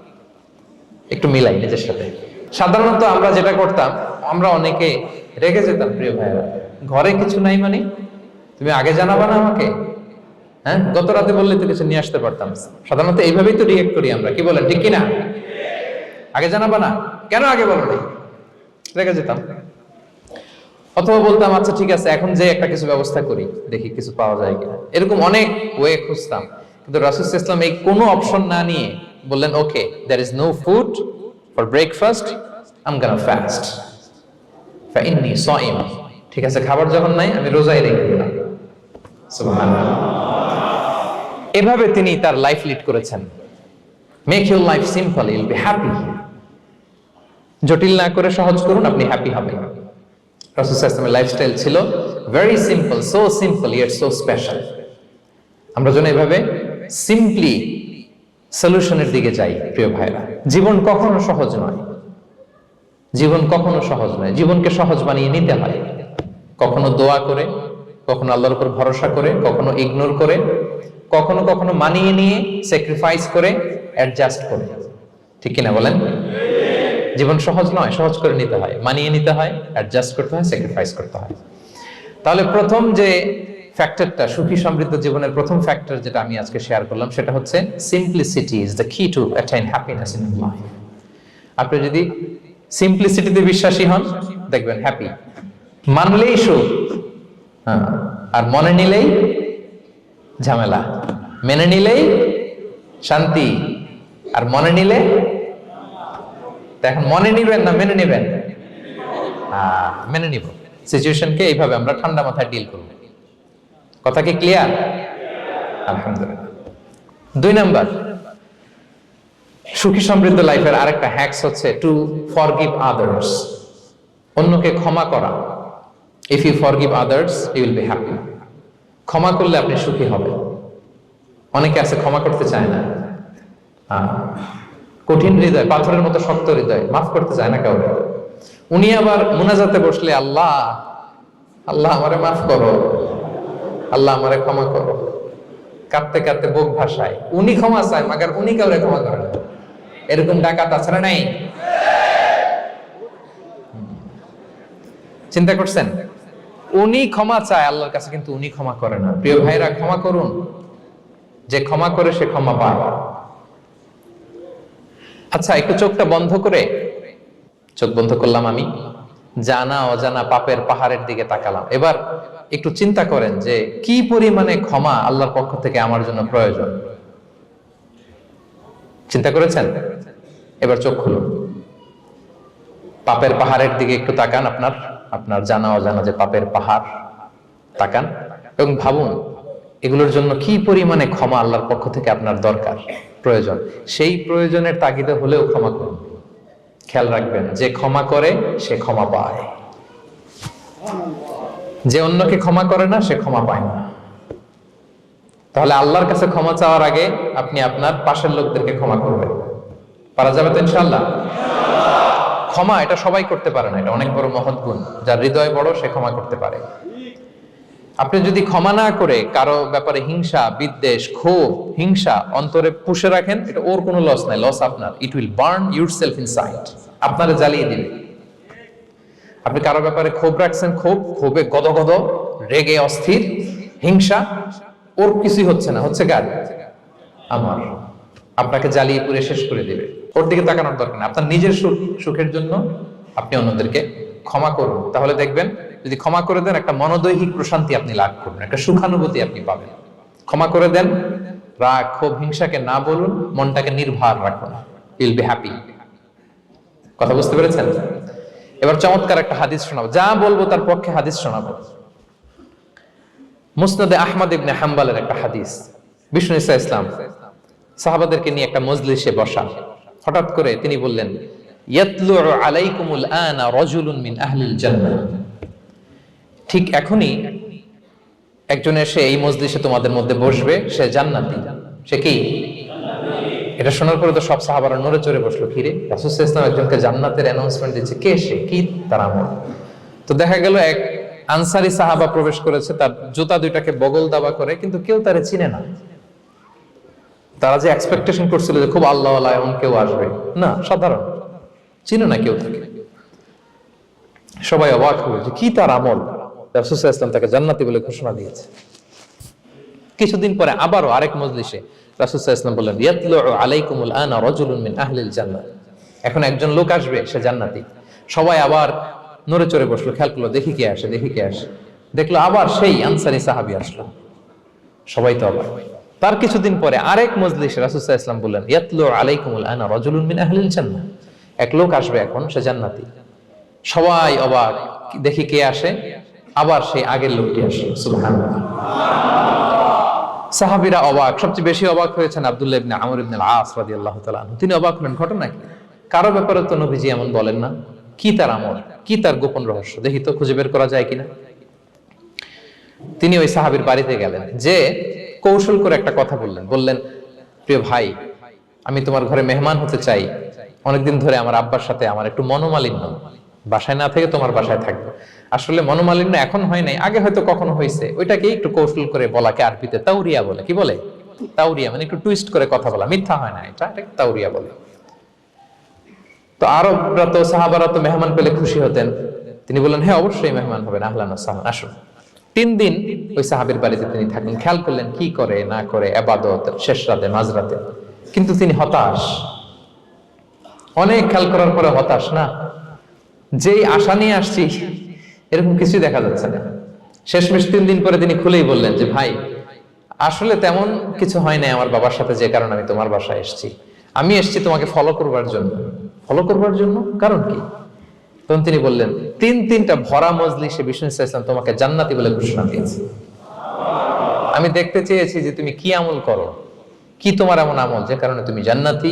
একটু মিলাই নিজের সাথে। সাধারণত আমরা যেটা করতাম, আমরা অনেকে রেগে যেতাম। প্রিয় ভাইরা, ঘরে কিছু নাই মানে তুমি আগে জানাবা না আমাকে? হ্যাঁ, গত রাতে বললে তো কিছু নিয়ে আসতে পারতাম। সাধারণত এইভাবেই তো রিয়েক্ট করি আমরা, কি বলেন, ঠিক কিনা? আগে জানাবা না কেন, আগে বলো না, রেগে যেতাম। অথবা বলতাম, আচ্ছা ঠিক আছে, এখন যে একটা কিছু ব্যবস্থা করি, দেখি কিছু পাওয়া যায় কিনা। এরকম অনেক ওয়ে খুঁজতাম। কিন্তু রাসূল সাল্লাল্লাহু আলাইহি ওয়াসাল্লাম এই কোনো অপশন না নিয়ে বললেন, okay, there is no food for breakfast, I am gonna fast, ফা ইন্নী সাইম, ঠিক আছে, খাবার যখন নাই আমি রোজাই রেখে দিলাম। সুবহানাল্লাহ। এভাবে তিনি তার লাইফ লিড করেছেন। Make your life simple, Yule be happy. জটিল না করে সহজ করুন, আপনি হ্যাপি হবেন। রাসূল সাল্লাল্লাহু আলাইহি ওয়াসাল্লামের লাইফস্টাইল ছিল very simple, so simple yet so special. আমরা যেন এভাবে সিম্পলি সলিউশনের দিকে যাই। প্রিয় ভাইরা, জীবন কখনো সহজ নয়, জীবন কখনো সহজ নয়। জীবনকে সহজ বানিয়ে নিতে হয়, কখনো দোয়া করে, কখনো আল্লাহর উপর ভরসা করে, কখনো ইগনোর করে, কখনো কখনো মানিয়ে নিয়ে, স্যাক্রিফাইস করে, অ্যাডজাস্ট করে। ঠিক কিনা বলেন? জীবন সহজ নয়, সহজ করে নিতে হয়, মানিয়ে নিতে হয়, অ্যাডজাস্ট করতে হয়, স্যাক্রিফাইস করতে হয়। তাহলে প্রথম যে ফ্যাক্টরটা, সুখী সমৃদ্ধ জীবনের প্রথম ফ্যাক্টর যেটা আমি আজকে শেয়ার করলাম, সেটা হচ্ছে সিম্পলিসিটি ইজ দ্য কি টু অ্যাটাইন হ্যাপিনেস ইন লাইফ। আপনি যদি সিম্পলিসিটিতে বিশ্বাসী হন, দেখবেন হ্যাপি। মানলেই সুখ, হ্যাঁ, আর মনে নিলেই ঝামেলা। মেনে নিলেই শান্তি, আর মনে নিলে, এখন মনে নিবেন না মেনে নিবেন? মেনে নিব। সিচুয়েশনকে এইভাবে আমরা ঠান্ডা মাথায় ডিল করব। কথা কি ক্লিয়ার? আলহামদুলিল্লাহ। 2 নাম্বার, সুখী সমৃদ্ধ লাইফের আরেকটা হ্যাকস হচ্ছে টু ফরগিভ আদার্স। অন্যকে ক্ষমা করা। If you forgive others, you will be happy. ক্ষমা করলে আপনি সুখী হবেন। অনেকে আছে ক্ষমা করতে চায় না, কঠিন হৃদয়, পাথরের মতো শক্ত হৃদয়, মাফ করতে চায় না কাউকে। উনি আবার মুনাজাতে বসলে, আল্লাহ আল্লাহ আমারে মাফ করো, আল্লাহ আমারে ক্ষমা করো, কাঁদতে কাঁদতে বুক ভাসায়। উনি ক্ষমা চায়, মাগার উনি কাউরে ক্ষমা করেন। এরকম ডাকাত আছে না নাই? চিন্তা করছেন? উনি ক্ষমা চায় আল্লাহর কাছে, কিন্তু উনি ক্ষমা করে না। প্রিয় ভাইরা, ক্ষমা করুন। যে ক্ষমা করে সে ক্ষমা পায়। আচ্ছা, একটু চোখটা বন্ধ করে, চোখ বন্ধ করলাম আমি, জানা অজানা পাপের পাহাড়ের দিকে তাকালাম। এবার একটু চিন্তা করেন যে কি পরিমাণে ক্ষমা আল্লাহর পক্ষ থেকে আমার জন্য প্রয়োজন। চিন্তা করেছেন? এবার চোখ খুলুন, পাপের পাহাড়ের দিকে একটু তাকান। আপনার জানা অজানা যে পাপের পাহাড়, তাকান এবং ভাবুন এগুলোর জন্য কি পরিমাণে ক্ষমা আল্লাহর পক্ষ থেকে আপনার দরকার, প্রয়োজন। সেই প্রয়োজনের তাগিদে হলেও ক্ষমা করুন। খেয়াল রাখবেন, যে ক্ষমা করে সে ক্ষমা পায়, যে অন্যকে ক্ষমা করে না সে ক্ষমা পায় না। তাহলে আল্লাহর কাছে ক্ষমা চাওয়ার আগে আপনি আপনার পাশের লোকদেরকে ক্ষমা করবেন। পারা যাবে তো ইনশাআল্লাহ? ক্ষমা এটা সবাই করতে পারে না, এটা অনেক বড় মহৎ গুণ। যার হৃদয় বড় সে ক্ষমা করতে পারে। আপনি যদি ক্ষমা না করে কারো ব্যাপারে হিংসা, বিদ্বেষ, ক্ষোভ, হিংসা অন্তরে পুষে রাখেন, এটা ওর কোনো লস নাই, লস আপনার। It will burn yourself inside, আপনারে জ্বালিয়ে দিবে। আপনি কারো ব্যাপারে ক্ষোভ রাখছেন, ক্ষোভে গদগদ, রেগে অস্থির, হিংসা, ওর কিছুই হচ্ছে না, হচ্ছে কার? আমার। আপনাকে জ্বালিয়ে পুড়ে শেষ করে দিবে। ওর দিকে তাকানোর দরকার নেই। আপনার নিজের সুখের জন্য আপনি অন্যদেরকে ক্ষমা করুন। তাহলে দেখবেন যদি ক্ষমা করে দেন, একটা মনোদৈহিক প্রশান্তি আপনি লাভ করবেন, একটা সুখানুভূতি আপনি পাবেন। ক্ষমা করে দেন, রাগ, ক্ষোভ, হিংসাকে না বলুন, মনটাকে নির্ভর রাখুন, ইউল বি হ্যাপি। কথা বুঝতে পেরেছেন? এবার চমৎকার একটা হাদিস শোনাবো, যা বলবো তার পক্ষে হাদিস শোনাবো। মুসনাদে আহমদ ইবনে হাম্বলের একটা হাদিস। বিষ্ণু ঈসা ইসলাম সাহাবাদেরকে নিয়ে একটা মজলিসে বসা, হঠাৎ করে তিনি বললেন, ইয়াতলুউ আলাইকুমুল আনা রাজুলুন মিন আহলিল জান্নাহ। ঠিক এখনই একজন এসে এই মজলিসে তোমাদের মধ্যে বসবে, সে জান্নাতি। সে কি? এটা শোনার পরে তো সব সাহাবারা নড়ে চড়ে বসলো। কিরে, রাসূল সাল্লাল্লাহু আলাইহি ওয়াসাল্লাম একজনকে জান্নাতের অ্যানাউন্সমেন্ট দিচ্ছে, কে সে, কি তার আমল? তো দেখা গেল এক আনসারী সাহাবা প্রবেশ করেছে, তার জুতা দুইটাকে বগল দাবা করে, কিন্তু কেউ তারে চিনে না। তারা যে এক্সপেকটেশন করছিল যে খুব আল্লাহওয়ালা এমন কেউ আসবে, না, সাধারণ, চিনে না কেউ তাকে। সবাই অবাক হবে যে কি তার আমল, রাসূল সাল্লাল্লাহু আলাইহি ওয়াসাল্লাম তাকে জান্নাতি বলে ঘোষণা দিয়েছে। কিছুদিন পরে আবারও আরেক মজলিসে রাসূল সাল্লাল্লাহু আলাইহি ওয়াসাল্লাম বললেন, ইয়াতলুউ আলাইকুমুল আনা রাজুলুন মিন আহলিল জান্নাহ। এখন একজন লোক আসবে, সে জান্নাতি। সবাই আবার নড়ে চড়ে বসলো, খেয়াল করলো, দেখি কে আসে, দেখি কে আসে। দেখলো আবার সেই আনসারী সাহাবী আসলো। সবাই তো অবাক। তার কিছুদিন পরে আরেক মজলিসে রাসূল সাল্লাল্লাহু আলাইহি ওয়াসাল্লাম বললেন, ইয়াতলুউ আলাইকুমুল আনা রাজুলুন মিন আহলিল জান্নাহ। এক লোক আসবে এখন, সে জান্নাতি। সবাই অবাক, দেখি কে আসে, আবার সেই আগের লোকটি আসে। সুবহানাল্লাহ। সাহাবীরা অবাক, সবচেয়ে বেশি অবাক হয়েছেন আব্দুল্লাহ ইবনে আমর ইবনে আল-আস রাদিয়াল্লাহু তাআলা আনহু। তিনি অবাক হলেন, ঘটনা কি? কারো ব্যাপারে তো নবীজি এমন বলেন না, কি তার আমল, কি তার গোপন রহস্য, দেখি তো খুঁজে বের করা যায় কিনা। তিনি ওই সাহাবীর বাড়িতে গেলেন, যে কৌশল করে একটা কথা বললেন, প্রিয় ভাই, আমি তোমার ঘরে মেহমান হতে চাই। অনেকদিন ধরে আমার আব্বার সাথে আমার একটু মনোমালিন্য, বাসায় না থেকে তোমার বাসায় থাকবো। আসলে মনোমালিন্য এখন হয় নাই, আগে হয়তো কখনো হয়েছে। ওইটাকে একটু কৌশল করে বলাকে আরবিতে তাউরিয়া বলে। কি বলে? তাউরিয়া, মানে একটু টুইস্ট করে কথা বলা, মিথ্যা হয় না, এটা তাউরিয়া বলে। তো আরবরা তো, সাহাবারা তো মেহমান পেলে খুশি হতেন। তিনি বললেন, হ্যাঁ অবশ্যই মেহমান হবেন, আহলান ওয়া সাহলান, আসুন। 3 দিন ওই সাহাবীর বাড়িতে তিনি থাকলেন। খেয়াল করলেন কি করে না করে, ইবাদত, শেষ রাতে, মাঝরাতে। কিন্তু তিনি হতাশ, অনেক খেয়াল করার পরে হতাশ। না, যেই আশা নিয়ে আসছি এরকম কিছুই দেখা যাচ্ছে না। শেষমেশ 3 দিন পরে তিনি খুলেই বললেন যে, ভাই আসলে তেমন কিছু হয় নাই আমার বাবার সাথে, যে কারণে আমি তোমার বাসায় এসেছি। আমি এসেছি তোমাকে ফলো করবার জন্য। ফলো করবার জন্য? কারণ কি? তখন তিনি বললেন, 3টা ভরা মজলিসে বিষ্ণু ইসলাম তোমাকে জান্নাতি বলে ঘোষণা দিয়েছে। আমি দেখতে চেয়েছি যে তুমি কি আমল করো, কি তোমার এমন আমল যে কারণে তুমি জান্নাতি,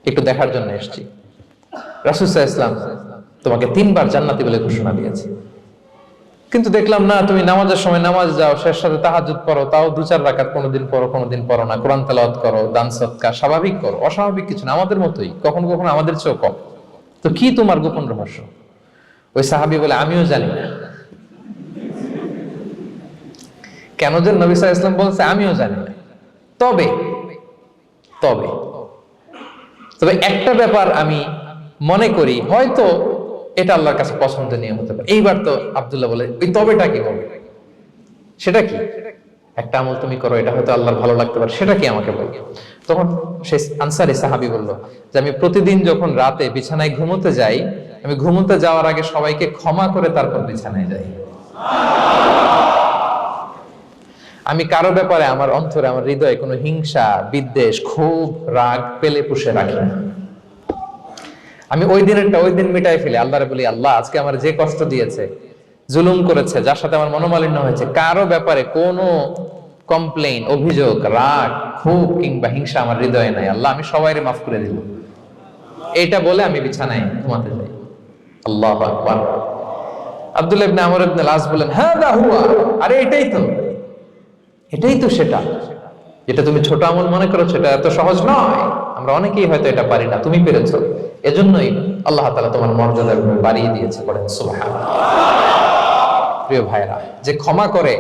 একটু দেখার জন্য এসেছি। রাসূল সাল্লাল্লাহু আলাইহি ওয়াসাল্লাম তোমাকে 3বার জান্নাতি বলে ঘোষণা দিয়েছে। কিন্তু দেখলাম না, তুমি নামাজের সময় নামাজ যাও, শেষ সাথে তাহাজ্জুদ পড়ো, তাও 2-4 রাকাত, কোনোদিন পড়ো কোনোদিন পড়ো না, কোরআন তেলাওয়াত করো, দান সদকা, স্বাভাবিক করো, অস্বাভাবিক কিছু না, আমাদের মতোই, কখনো কখনো আমাদের চেয়েও কম। তো কি তোমার গোপন রহস্য? ওই সাহাবী বলে, আমিও জানি না। কেন যে নবী সাল্লাল্লাহু আলাইহি ওয়াসাল্লাম বলছে আমিও জানি না। তবে তবে তবে একটা ব্যাপার আমি মনে করি, হয়তো এটা আল্লাহর কাছে পছন্দনীয় হতে পারে। এইবার তো আব্দুল্লাহ বলে, ওই তবেটা কি বলবে? সেটা কি? একটা আমল তুমি করো, এটা হয়তো আল্লাহর ভালো লাগতে পারে, সেটা কি আমাকে বল। তখন সে আনসারী সাহাবী বলল যে, আমি প্রতিদিন যখন রাতে বিছানায় ঘুমোতে যাই, আমি ঘুমোতে যাওয়ার আগে সবাইকে ক্ষমা করে তারপর বিছানায় যাই। আমি কারো ব্যাপারে আমার অন্তরে, আমার হৃদয়ে কোনো হিংসা, বিদ্বেষ, ক্ষোভ, রাগ পেলে পুষে রাখি না। আমি ওই দিনেরটা ওই দিন মিটাই ফেলি। আল্লাহরে বলি, আল্লাহ আজকে আমার যে কষ্ট দিয়েছে, জুলুম করেছে, যার সাথে আমার মনোমালিন্য হয়েছে, কারো ব্যাপারে কোনো কমপ্লেইন, অভিযোগ, রাগ, ক্ষোভ কিংবা হিংসা আমার হৃদয়ে নাই, আল্লাহ আমি সবাইকে মাফ করে দিলাম, এটা বলে আমি বিছানায় ঘুমাতে যাই। আল্লাহু আকবার। আব্দুল্লাহ ইবনে আমর ইবনে আল-আস বলেন, হাদা হুয়া, আরে এটাই তো সেটা যেটা তুমি ছোট আমল মনে করেছো, এটা এত সহজ নয়। আমরা অনেকেই হয়তো এটা পারি না, তুমি পেরেছো, এজন্যই আল্লাহ তাআলা তোমার মর্যাদা বাড়িয়ে দিয়েছে। বলেন সুবহানাল্লাহ। প্রিয় ভাইরা, যে ক্ষমা করে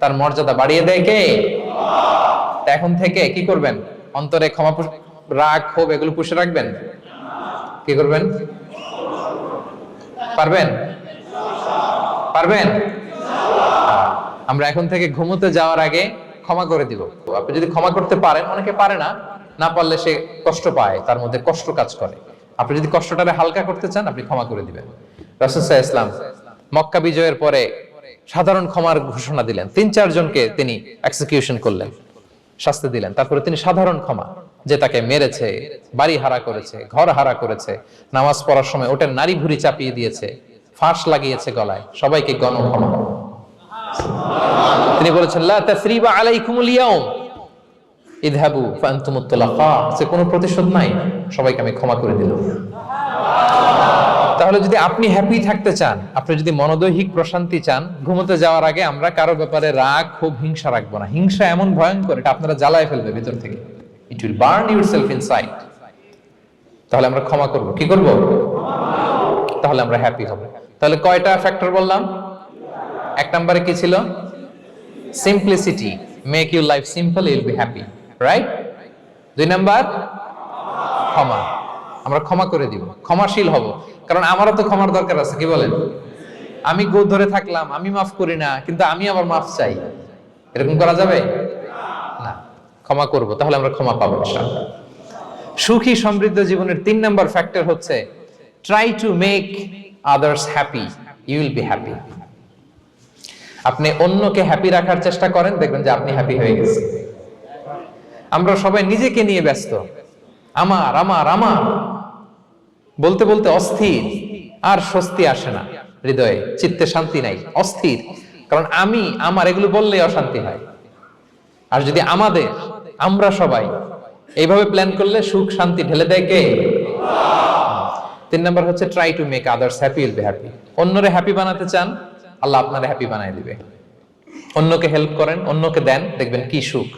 তার মর্যাদা বাড়িয়ে দেয় কে? এখন থেকে কি করবেন? অন্তরে ক্ষমা, রাগ, ক্ষোভ এগুলো পুষে রাখবেন। কি করবেন? পারবেন? আমরা এখন থেকে ঘুমোতে যাওয়ার আগে ক্ষমা করে দিব। আপনি যদি ক্ষমা করতে পারেন, অনেকে পারে না পারলে সে কষ্ট পায়, তার মধ্যে কষ্ট কাজ করে। আপনি যদি কষ্টটারে হালকা করতে চান, আপনি ক্ষমা করে দিবেন। রাসূল সাল্লাল্লাহু আলাইহি ওয়াসাল্লাম মক্কা বিজয়ের পরে সাধারণ ক্ষমার ঘোষণা দিলেন। 3-4 জনকে তিনি এক্সিকিউশন করলেন, শাস্তি দিলেন। তারপরে তিনি সাধারণ ক্ষমা, যে তাকে মেরেছে, বাড়ি হারা করেছে, ঘর হারা করেছে, নামাজ পড়ার সময় ওটার নারী ভুঁড়ি চাপিয়ে দিয়েছে, ফাঁস লাগিয়েছে গলায়, সবাইকে গণ ক্ষমা। তিনি বলেছেন, লা তাসরিবা আলাইকুমুল ইয়াউম ইযহাবু ফাআনতুমুত তুলাকা, যে কোনো প্রতিশোধ নাই, সবাইকে আমি ক্ষমা করে দিলাম। তাহলে যদি আপনি হ্যাপি থাকতে চান, আপনি যদি মনোদৈহিক প্রশান্তি চান, ঘুমোতে যাওয়ার আগে আমরা কারো ব্যাপারে রাগ, ক্ষোভ, হিংসা রাখবো না। হিংসা এমন ভয়ঙ্কর, এটা আপনারা জ্বালায় ফেলবে ভিতর থেকে। It will burn yourself inside. তাহলে আমরা ক্ষমা করব। কি করব? তাহলে আমরা হ্যাপি হব। তাহলে কয়টা ফ্যাক্টর বললাম? 1 নম্বরে কি ছিল? Simplicity, make your life simple, you will be happy, right? 2 number ক্ষমা, আমরা ক্ষমা করে দিব, ক্ষমাশীল হব। কারণ আমারও তো ক্ষমার দরকার আছে, কি বলেন? আমি গোদ ধরে থাকলাম, আমি মাফ করি না, কিন্তু আমি আবার মাফ চাই, এরকম করা যাবে না। ক্ষমা করব, তাহলে আমরা ক্ষমা পাবো ইনশাআল্লাহ। সুখী সমৃদ্ধ জীবনের 3 নাম্বার ফ্যাক্টর হচ্ছে try to make others happy, you will be happy. আপনি অন্যকে হ্যাপি রাখার চেষ্টা করেন, দেখবেন যে আপনি হ্যাপি হয়ে গেছেন। আমরা সবাই নিজেকে নিয়ে ব্যস্ত, আমার আমার আমার বলতে বলতে অস্থির, আর স্বস্তি আসে না হৃদয়ে, চিত্তে শান্তি নাই, অস্থির। কারণ আমি আমার এগুলো বললেই অশান্তি হয়। আর যদি আমরা সবাই এইভাবে প্ল্যান করলে সুখ শান্তি ঢেলে দেয় কে? 3 নাম্বার হচ্ছে try to make others happy, will be happy. অন্যরে হ্যাপি বানাতে চান, আল্লাহ আপনারে হ্যাপি বানায় দিবে। অন্যকে হেল্প করেন, অন্যকে দেন, দেখবেন কি সুখ।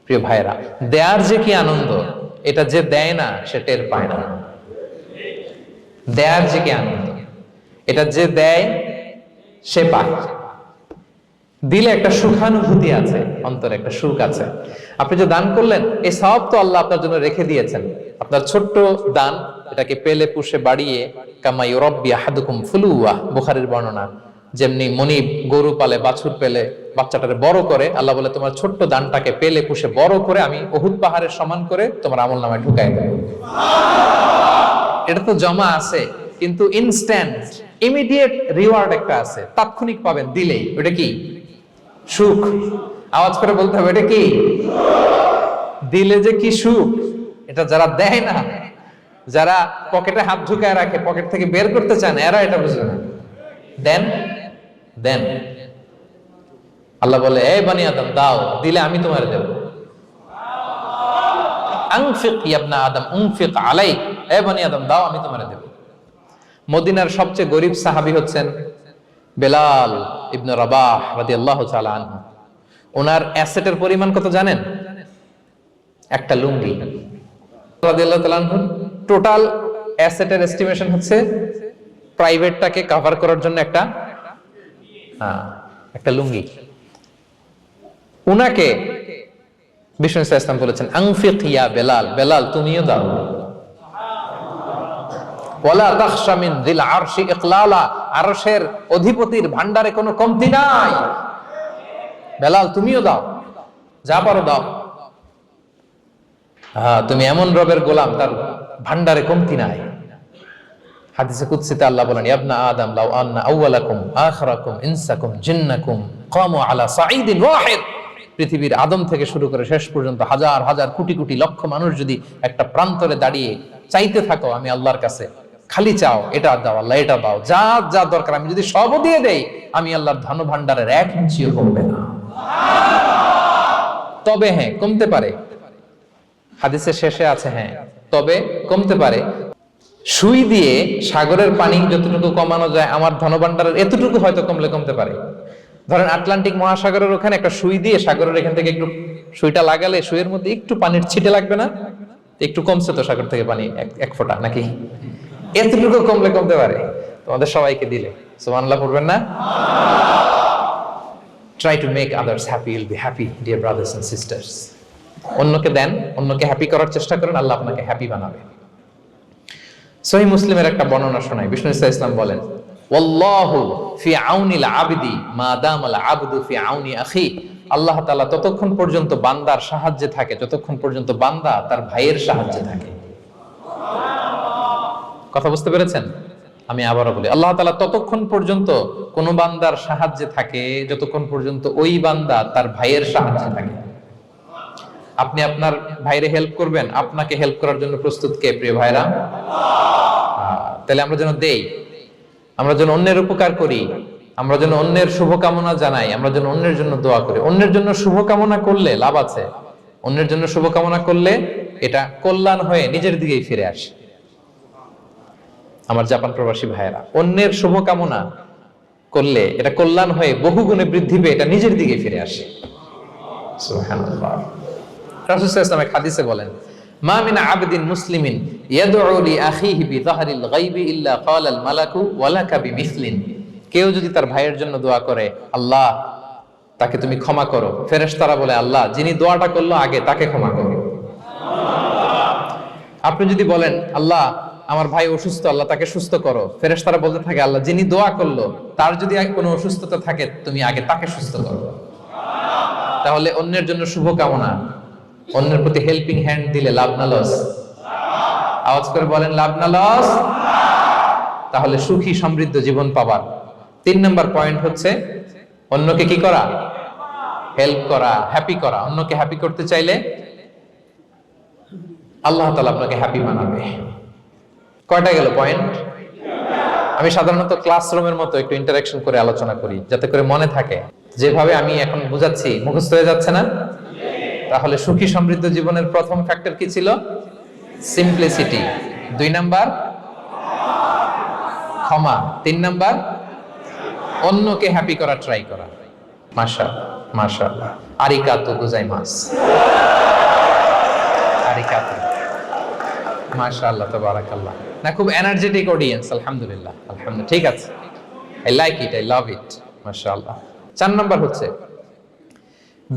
প্রিয় ভাইরা, দেয়ার যে কি আনন্দ, এটা যে দেয় না সে টের পায় না। দেয়ার যে কি আনন্দ, এটা যে দেয় সে পায়। দিলে একটা সুখানুভূতি আছে, অন্তরে একটা সুখ আছে। আপনি যে দান করলেন, এই সওয়াব তো আল্লাহ আপনার জন্য রেখে দিয়েছেন। আপনার ছোট্ট দান, এটাকে পেলে পুষে বাড়িয়ে, কামা ইউরাব্বি আহাদুকুম ফুলুয়া, বুখারীর বর্ণনা, যেমনি মনিব গরু পালে, বাছুর পেলে বাচ্চাটারে বড় করে, আল্লাহ বলে তোমার ছোট্ট দানটাকে পেলে পুষে বড় করে আমি উহুদ পাহাড়ের সমান করে তোমার আমলনামায় ঢুকাই দেব। এটা তো জমা আছে, কিন্তু ইনস্ট্যান্ট ইমিডিয়েট রিওয়ার্ড একটা আছে, তাৎক্ষণিক পাবেন দিলেই। ওটা কি? সুখ। আওয়াজ করে বলতে হবে, এটা কি? দিলে যে কি সুখ, এটা যারা দেয় না, যারা পকেটে হাত ঢুকায় রাখে, পকেট থেকে বের করতে চান, এরা এটা বুঝবে না। দেন। আল্লাহ বলে, এই বানি আদম দাও, দিলে আমি তোমার দেব। আনফিক ইয়া আদম উনফিক আলাইক, এই বানি আদম দাও, আমি তোমার দেব। মদিনার সবচেয়ে গরিব সাহাবী হচ্ছেন বেলাল ইবনে রাবাহ রাদিয়াল্লাহু তাআলা আনহু। ওনার অ্যাসেটের পরিমাণ কত জানেন? একটা লুঙ্গি। রাদিয়াল্লাহু তাআলা আনহু টোটাল অ্যাসেটের এস্টিমেশন হচ্ছে প্রাইভেটটাকে কভার করার জন্য একটা লুঙ্গি। উনাকে বিষ্ণু সাল্লাল্লাহু আলাইহি ওয়াসাল্লাম বলেছেন, আনফিক ইয়া বেলাল, বেলাল তুমিও দাও। ওয়ালা তাখশা মিন যিল আরশি ইকলালা, আরশের অধিপতির ভান্ডারে কোনো কমতি নাই। বেলাল তুমিও দাও, যা পারো দাও। তুমি এমন রবের গোলাম, তার ভান্ডারে কমতি নাই। হাদিসে কুদসিতে আল্লাহ বলেন, ইবনা আদম লাউ আন্না আউওয়ালাকুম আখিরাকুম ইনসাকুম জিন্নাকুম কামু আলা সাঈদিন ওয়াহিদ। পৃথিবীর আদম থেকে শুরু করে শেষ পর্যন্ত হাজার হাজার কোটি কোটি লক্ষ মানুষ যদি একটা প্রান্তরে দাঁড়িয়ে চাইতে থাকো আমি আল্লাহর কাছে, খালি চাও, এটা দাও আল্লাহ, এটা দাও, যা যা দরকার আমি যদি সবও দিয়ে দেই, আমি আল্লাহর ধন ভান্ডারের 1 ইঞ্চিও কমবে না। তবে হ্যাঁ, কমতে পারে, হাদিসের শেষে আছে হ্যাঁ তবে কমতে পারে। সুই দিয়ে সাগরের পানি যতটুকু কমানো যায়, আমার ধনভাণ্ডারের এতটুকু হয়তো কমলে কমতে পারে। ধরেন আটলান্টিক মহাসাগরের ওখানে একটা সুই দিয়ে সাগরের এখান থেকে একটু সুইটা লাগালে সুইয়ের মধ্যে একটু পানির ছিটে লাগবে না? একটু কমছে তো সাগর থেকে পানি, এক ফোঁটা নাকি? এতটুকু কমলে কমতে পারে। তোমাদের সবাইকে দিলে সুবহানাল্লাহ পড়বেন না? Try to make others happy, you'll be happy dear brothers and sisters. অন্যকে দেন, অন্যকে হ্যাপি করার চেষ্টা করেন, আল্লাহ আপনাকে হ্যাপি বানাবে। সহিহ মুসলিমের একটা বর্ণনা শোনাই। বিষ্ণু ইসলাম বলেন, ওয়াল্লাহু ফি আউনিল আবদি মা দামাল আবদু ফি আউনি আখি। আল্লাহ তাআলা ততক্ষণ পর্যন্ত বান্দার সাহায্যে থাকে যতক্ষণ পর্যন্ত বান্দা তার ভাইয়ের সাহায্যে থাকে। কথা বুঝতে পেরেছেন? আমি আবারও বলি, আল্লাহ তাআলা ততক্ষণ পর্যন্ত কোন বান্দার সাহায্যে থাকে যতক্ষণ পর্যন্ত ওই বান্দা তার ভাইয়ের সাহায্যে থাকে। আপনি আপনার ভাইরে হেল্প করবেন, আপনাকে হেল্প করার জন্য প্রস্তুত কে প্রিয় ভাইরা? তাহলে আমরা যেন দেই, আমরা যেন অন্যের উপকার করি, আমরা যেন অন্যের শুভকামনা জানাই, আমরা যেন অন্যের জন্য দোয়া করি। অন্যের জন্য শুভকামনা করলে লাভ আছে, অন্যের জন্য শুভকামনা করলে এটা কল্যাণ হয়ে নিজের দিকেই ফিরে আসে। আমার জাপান প্রবাসী ভাইয়েরা, অন্যের শুভকামনা করলে এটা কল্যাণ হয়ে বহুগুণে বৃদ্ধি পেয়ে এটা নিজের দিকে ফিরে আসে। সুবহানাল্লাহ। রাসূল সাল্লাল্লাহু আলাইহি ওয়াসাল্লাম হাদিসে বলেন, মা মিন আবদিন মুসলিমিন ইয়াদউ লি আখিহি বিযাহরিল গায়বি ইল্লা ক্বালাল মালাকু ওয়া লাকা বিমিসলিন। কেউ যদি তার ভাইয়ের জন্য দোয়া করে, আল্লাহ তাকে তুমি ক্ষমা করো, ফেরেশতারা বলে, আল্লাহ যিনি দোয়াটা করলো আগে তাকে ক্ষমা করো। আপনি যদি বলেন, আল্লাহ আমার ভাই অসুস্থ, আল্লাহ তাকে সুস্থ করো, ফেরেশতারা বলতে থাকে, আল্লাহ যিনি দোয়া করলো তার যদি কোনো অসুস্থতা থাকে তুমি আগে তাকে সুস্থ করো। তাহলে অন্যের জন্য শুভকামনা, অন্যের প্রতি হেল্পিং হ্যান্ড দিলে লাভ না লস? আওয়াজ করে বলেন, লাভ না লস? তাহলে সুখী সমৃদ্ধ জীবন পাবার 3 নম্বর পয়েন্ট হচ্ছে অন্যকে কি করা? হেল্প করা, হ্যাপি করা। অন্যকে হ্যাপি করতে চাইলে আল্লাহ তাআলা আপনাকে হ্যাপি বানাবে। কয়টা গেল পয়েন্ট? আমি সাধারণত ক্লাসরুমের মতো একটু ইন্টারঅ্যাকশন করে আলোচনা করি যাতে করে মনে থাকে। যেভাবে আমি এখন বুঝাচ্ছি মুখস্থ হয়ে যাচ্ছে না? তাহলে সুখী সমৃদ্ধ জীবনের প্রথম ফ্যাক্টর কি ছিল? সিম্পলিসিটি। 2 নাম্বার ক্ষমা। 3 নাম্বার অন্যকে হ্যাপি করা ট্রাই করা। মাশাআল্লাহ, মাশাআল্লাহ, আরিগাতো গোজাইমাসু, আরিগাতো, মাশাআল্লাহ, তাবারাকাল্লাহ। না, খুব এনার্জেটিক অডিয়েন্স, আলহামদুলিল্লাহ, আলহামদুলিল্লাহ, ঠিক আছে, I like it, I love it, মাশাআল্লাহ। 4 নাম্বার হচ্ছে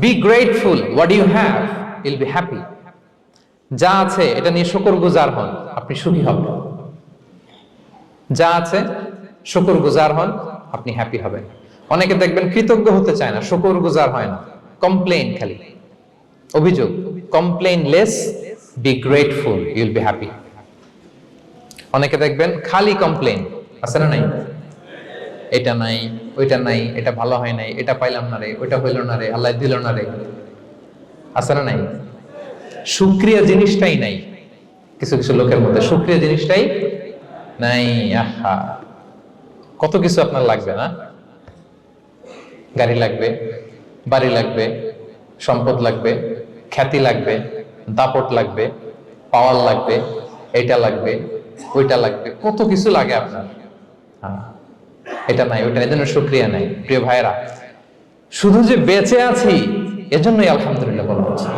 be grateful what you have, you'll be happy. যা আছে এটা নিয়ে শুকরগুজার হন, আপনি সুখী হবেন। যা আছে শুকরগুজার হন, আপনি হ্যাপি হবেন। অনেকে দেখবেন কৃতজ্ঞ হতে চায় না, শুকরগুজার হয় না, কমপ্লেইন, খালি অভিযোগ। Complain less, be grateful, Yule be happy. অনেকে দেখবেন খালি কমপ্লেইন, আছে না নাই? এটা নাই, ওইটা নাই, এটা ভালো হয় নাই, এটা পাইলাম না রে, ওইটা হইল না রে, আল্লাহ দিল না রে, আছে না নাই? শুকরিয়া জিনিসটাই নাই কিছু কিছু লোকের মধ্যে, শুকরিয়া জিনিসটাই নাই। আহা, কত কিছু আপনার লাগবে না? গাড়ি লাগবে, বাড়ি লাগবে, সম্পদ লাগবে, খ্যাতি লাগবে, দাপট লাগবে, পাওয়ার লাগবে, এটা লাগবে, ওইটা লাগবে, কত কিছু লাগে আপনার। এটা নাই, ওইটা, এজন্য শুকরিয়া নাই। প্রিয় ভাইরা, শুধু যে বেঁচে আছি এজন্যই আলহামদুলিল্লাহ বলা হচ্ছে।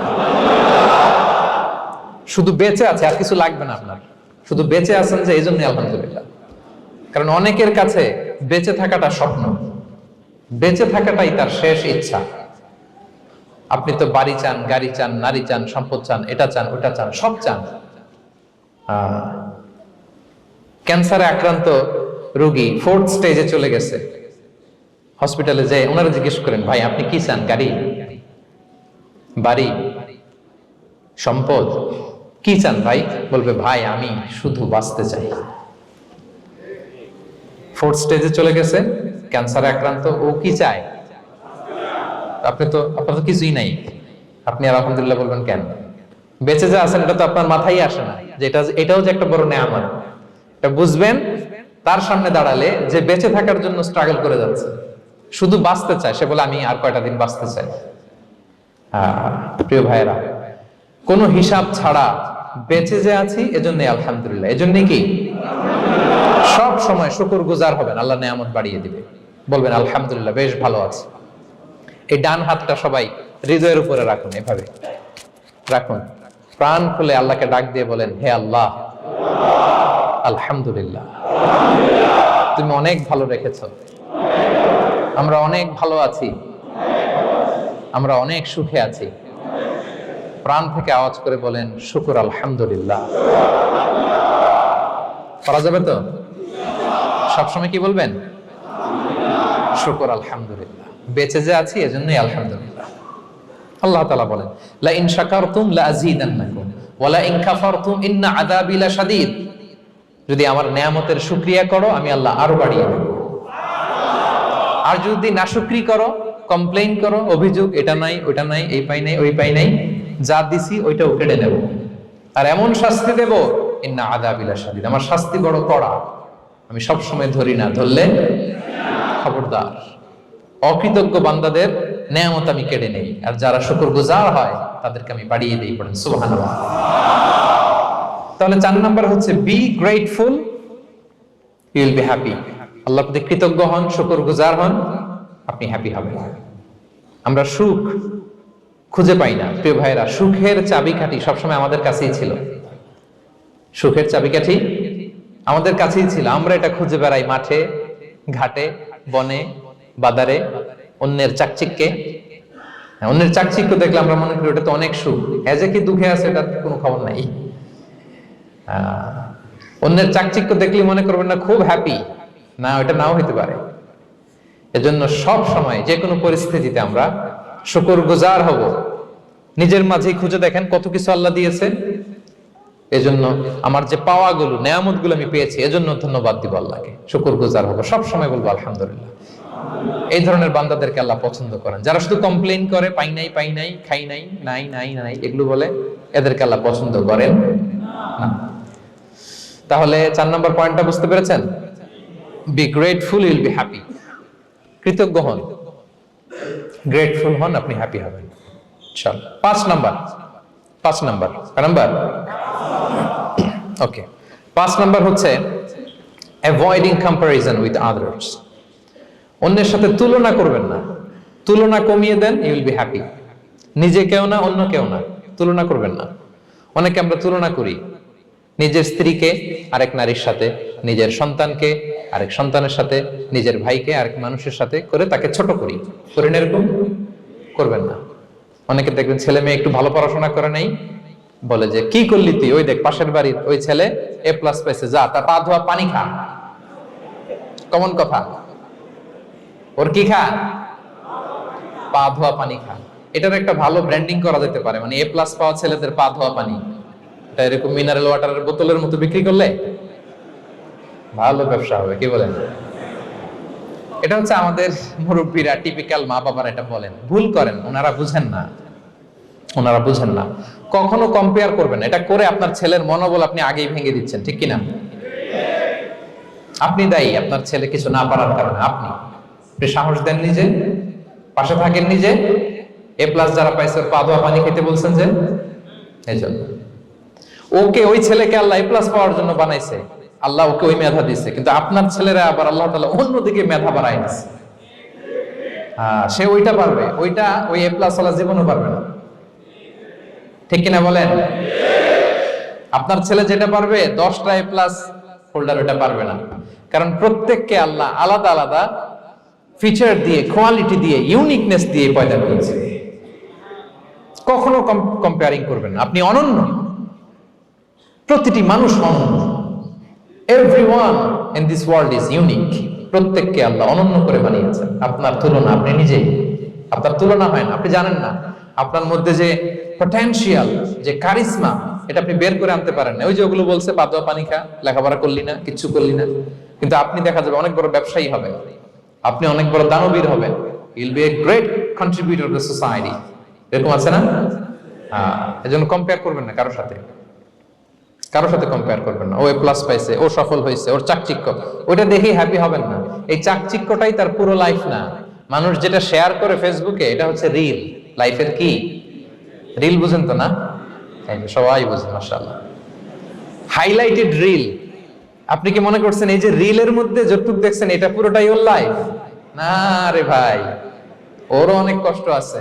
শুধু বেঁচে আছে, আর কিছু লাগবে না আপনার, শুধু বেঁচে আছেন যে এই জন্যই আলহামদুলিল্লাহ। কারণ অনেকের কাছে বেঁচে থাকাটা স্বপ্ন, বেঁচে থাকাটাই তার শেষ ইচ্ছা। আপনি তো বাড়ি চান, গাড়ি চান, নারী চান, সম্পদ চান, এটা চান, ওটা চান, সব চান। ক্যান্সারে আক্রান্ত রোগী 4th স্টেজে চলে গেছে, হসপিটালে যায়, ওনারা জিজ্ঞেস করেন, ভাই আপনি কি চান? গাড়ি, বাড়ি, সম্পদ, কি চান ভাই? বলবে, ভাই আমি শুধু বাঁচতে চাই। 4th স্টেজে চলে গেছে, ক্যান্সারে আক্রান্ত, ও কি চায়? আপনার তো কিছুই নাই, আপনি আর আলহামদুলিল্লাহ বলবেন কেন? বেঁচে যা আছেন এটা তো আপনার মাথায় আসে না যে এটাও যে একটা বড় নেয়ামত। এটা বুঝবেন তার সামনে দাঁড়ালে যে বেঁচে থাকার জন্য স্ট্রাগল করে যাচ্ছে, শুধু বাঁচতে চায়, সে বলে আমি আর কয়টা দিন বাঁচতে চাই। প্রিয় ভাইয়েরা, কোনো হিসাব ছাড়া বেঁচে যে আছি এজন্য আলহামদুলিল্লাহ। এজন্য কি সব সময় শুকরগুজার হবেন, আল্লাহ নিয়ামত বাড়িয়ে দিবে, বলবেন আলহামদুলিল্লাহ বেশ ভালো আছে। এই ডান হাতটা সবাই হৃদয়ের উপরে রাখুন, এভাবে রাখুন, প্রাণ খুলে আল্লাহকে ডাক দিয়ে বলেন, হে আল্লাহ আলহামদুলিল্লাহ, তুমি অনেক ভালো রেখেছো, আমরা অনেক ভালো আছি, আমরা অনেক সুখে আছি। প্রাণ থেকে আওয়াজ করে বলেন শুকর আলহামদুলিল্লাহ। করা যাবে তো? সবসময় কি বলবেন? শুকর আলহামদুলিল্লাহ, বেঁচে যে আছি এজন্যই আলহামদুলিল্লাহ। আল্লাহ তাআলা বলেন লা ইন শাকারতুম লা আযীদান্নাকুম ওয়া লা ইন কাফারতুম ইন্না আযাবি লাশাদীদ। যদি আমার নিয়ামতের শুকরিয়া করো আমি আল্লাহ আরো বাড়িয়ে দেব, আর যদি নাশুকরি করো, কমপ্লেইন করো, অভিযোগ এটা নাই ওটা নাই, এই পাই নাই ওই পাই নাই, যা দিছি ওইটাও কেড়ে নেব, আর এমন শাস্তি দেব ইন্না আযাবি লাশাদীদ, আমার শাস্তি বড় কড়া, আমি সব সময় ধরি না, ধরলে খবরদার। অকৃতজ্ঞ বান্দাদের নেয়ামত আমি কেড়ে নেই, আর যারা শুকরগুজার হয় তাদেরকে আমি বাড়িয়ে দেই। পড়েন সুবহানাল্লাহ। তাহলে 4 নাম্বার হচ্ছে be grateful, you will be happy. আল্লাহর প্রতি কৃতজ্ঞ হন, শুকরগুজার হন, আপনি হ্যাপি হবেন। আমরা সুখ খুঁজে পাই না প্রিয় ভাইরা, সুখের চাবিকাঠি সবসময় আমাদের কাছেই ছিল। সুখের চাবিকাঠি আমাদের কাছেই ছিল, আমরা এটা খুঁজে বেড়াই মাঠে ঘাটে, বনে বাদারে, অন্যের চাকচিক্যে। অন্যের চাকচিক্য দেখলে আমরা মনে করি ওটা তো অনেক সুখ, এজে কি দুঃখে আছে এটা কোনো খবর নাই। অন্যের চাকচিক্য দেখলে মনে করবেন না খুব হ্যাপি, না ওটা নাও হইতে পারে। এজন্য সব সময় যে কোনো পরিস্থিতিতে আমরা শুকরগুজার হব। নিজের মাঝেই খুঁজে দেখেন কত কিছু আল্লাহ দিয়েছে, এজন্য আমার যে পাওয়াগুলো নেয়ামতগুলো আমি পেয়েছি এজন্য ধন্যবাদ দিব আল্লাহকে, শুকরগুজার হব, সব সময় বলবো আলহামদুলিল্লাহ। এই ধরনের বান্দাদেরকে আল্লাহ পছন্দ করেন। যারা শুধু কমপ্লেইন করে পাই নাই পাই নাই, খাই নাই, নাই নাই নাই এগুলো বলে, এদেরকে আল্লাহ পছন্দ করেন না। তাহলে 4 নম্বর পয়েন্টটা বুঝতে পেরেছেন? Be grateful, you will be happy. কৃতজ্ঞ হন, গ্রেটফুল হন, আপনি হ্যাপি হবেন। চল 5 নাম্বার ওকে, 5 নাম্বার হচ্ছে অ্যাভয়েডিং কম্প্যারিজন উইথ আদার্স। অন্যের সাথে তুলনা করবেন না, তুলনা কমিয়ে দেন, ইউ উইল বি হ্যাপি। নিজে কেউ না, অন্য কেউ না, তুলনা করবেন না। অনেকে আমরা তুলনা করি, নিজের স্ত্রীকে আরেক নারীর সাথে, নিজের সন্তানকে আরেক সন্তানের সাথে, নিজের ভাইকে আরেক মানুষের সাথে করে তাকে ছোট করি, করেন এরকম? করবেন না। অনেকে দেখবেন ছেলে মেয়ে একটু ভালো পড়াশোনা করে নাই, বলে যে কি করলি তুই, ওই দেখ পাশের বাড়ির ওই ছেলে A+ পাইছে, যা তার পা ধোয়া পানি খা। কমন কথা, ওর কি খা? পা ধোয়া পানি খা। এটার একটা ভালো ব্র্যান্ডিং করা যেতে পারে, মানে A+ পাওয়া ছেলেদের পা ধোয়া পানি, এটা এরকম মিনারেল ওয়াটারের বোতলের মতো বিক্রি করলে ভালো ব্যবসা হবে, কি বলেন? এটা হচ্ছে আমাদের মুরব্বীরা, টিপিক্যাল মা বাবারা এটা বলেন, ভুল করেন, ওনারা বুঝেন না। কখনো কম্পেয়ার করবেন না, এটা করে আপনার ছেলের মনোবল আপনি আগেই ভেঙে দিচ্ছেন, ঠিক কিনা? আপনি দায়ী আপনার ছেলে কিছু না পারার কারণে। আপনি সাহস দেন নিজে, পাশে থাকেন নিজে। A+ যারা পাইছে পা ধোয়া পানি খেতে বলছেন যে, এই জন্য ওকে, ওই ছেলেকে আল্লাহ A+ পাওয়ার জন্য বানাইছে, আল্লাহ ওকে ওই মেধা দিচ্ছে, কিন্তু আপনার ছেলেরা আবার আল্লাহ তাআলা অন্যদিকে মেধা বাড়ায় দিচ্ছে। সে ওইটা পারবে, ওইটা ওই A+ ওয়ালা জীবনও পারবে না, ঠিক কিনা বলেন? আপনার ছেলে যেটা পারবে 10টা A+ হোল্ডার ওটা পারবে না, কারণ প্রত্যেককে আল্লাহ আলাদা আলাদা ফিচার দিয়ে, কোয়ালিটি দিয়ে, ইউনিকনেস দিয়ে পয়দা করেছে। কখনো কম্পেয়ারিং করবেন না, আপনি অনন্য, প্রতিটি মানুষ অনন্য। Everyone in this world is unique. প্রত্যেককে আল্লাহ অনন্য করে বানিয়েছেন। আপনার তুলনা আপনি নিজেই, আপনার তুলনা হয় না, আপনি জানেন না আপনার মধ্যে যে পটেনশিয়াল, যে কারিশমা, এটা আপনি বের করে আনতে পারেন না। ওই যে ওগুলো বলছে পা ধোয়া পানি খা, লেখাপড়া করলি না, কিচ্ছু করলি না, কিন্তু আপনি দেখা যাবে অনেক বড় ব্যবসায়ী হবে, আপনি অনেক বড় দানবীর হবেন, you will be a great contributor to society. এরকম আছে না? এজন্য কম্পেয়ার করবেন না কারোর সাথে। কারোর সাথে কম্পেয়ার করবেন না। ও এ প্লাস পাইছে, ও সফল হয়েছে, ওর চাকচিক্য, ওইটা দেখেই হ্যাপি হবেন না। এই চাকচিক্যটাই তার পুরো লাইফ না। মানুষ যেটা শেয়ার করে ফেসবুকে, এটা হচ্ছে রিল। লাইফের কি রিল? বুঝেন তো না? সবাই বুঝেন, মাশাআল্লাহ। Highlighted reel. আপনি কি মনে করছেন এই যে রিলের মধ্যে যতটুকু দেখছেন এটা পুরোটাই ওর লাইফ? না রে ভাই, ওরও অনেক কষ্ট আছে,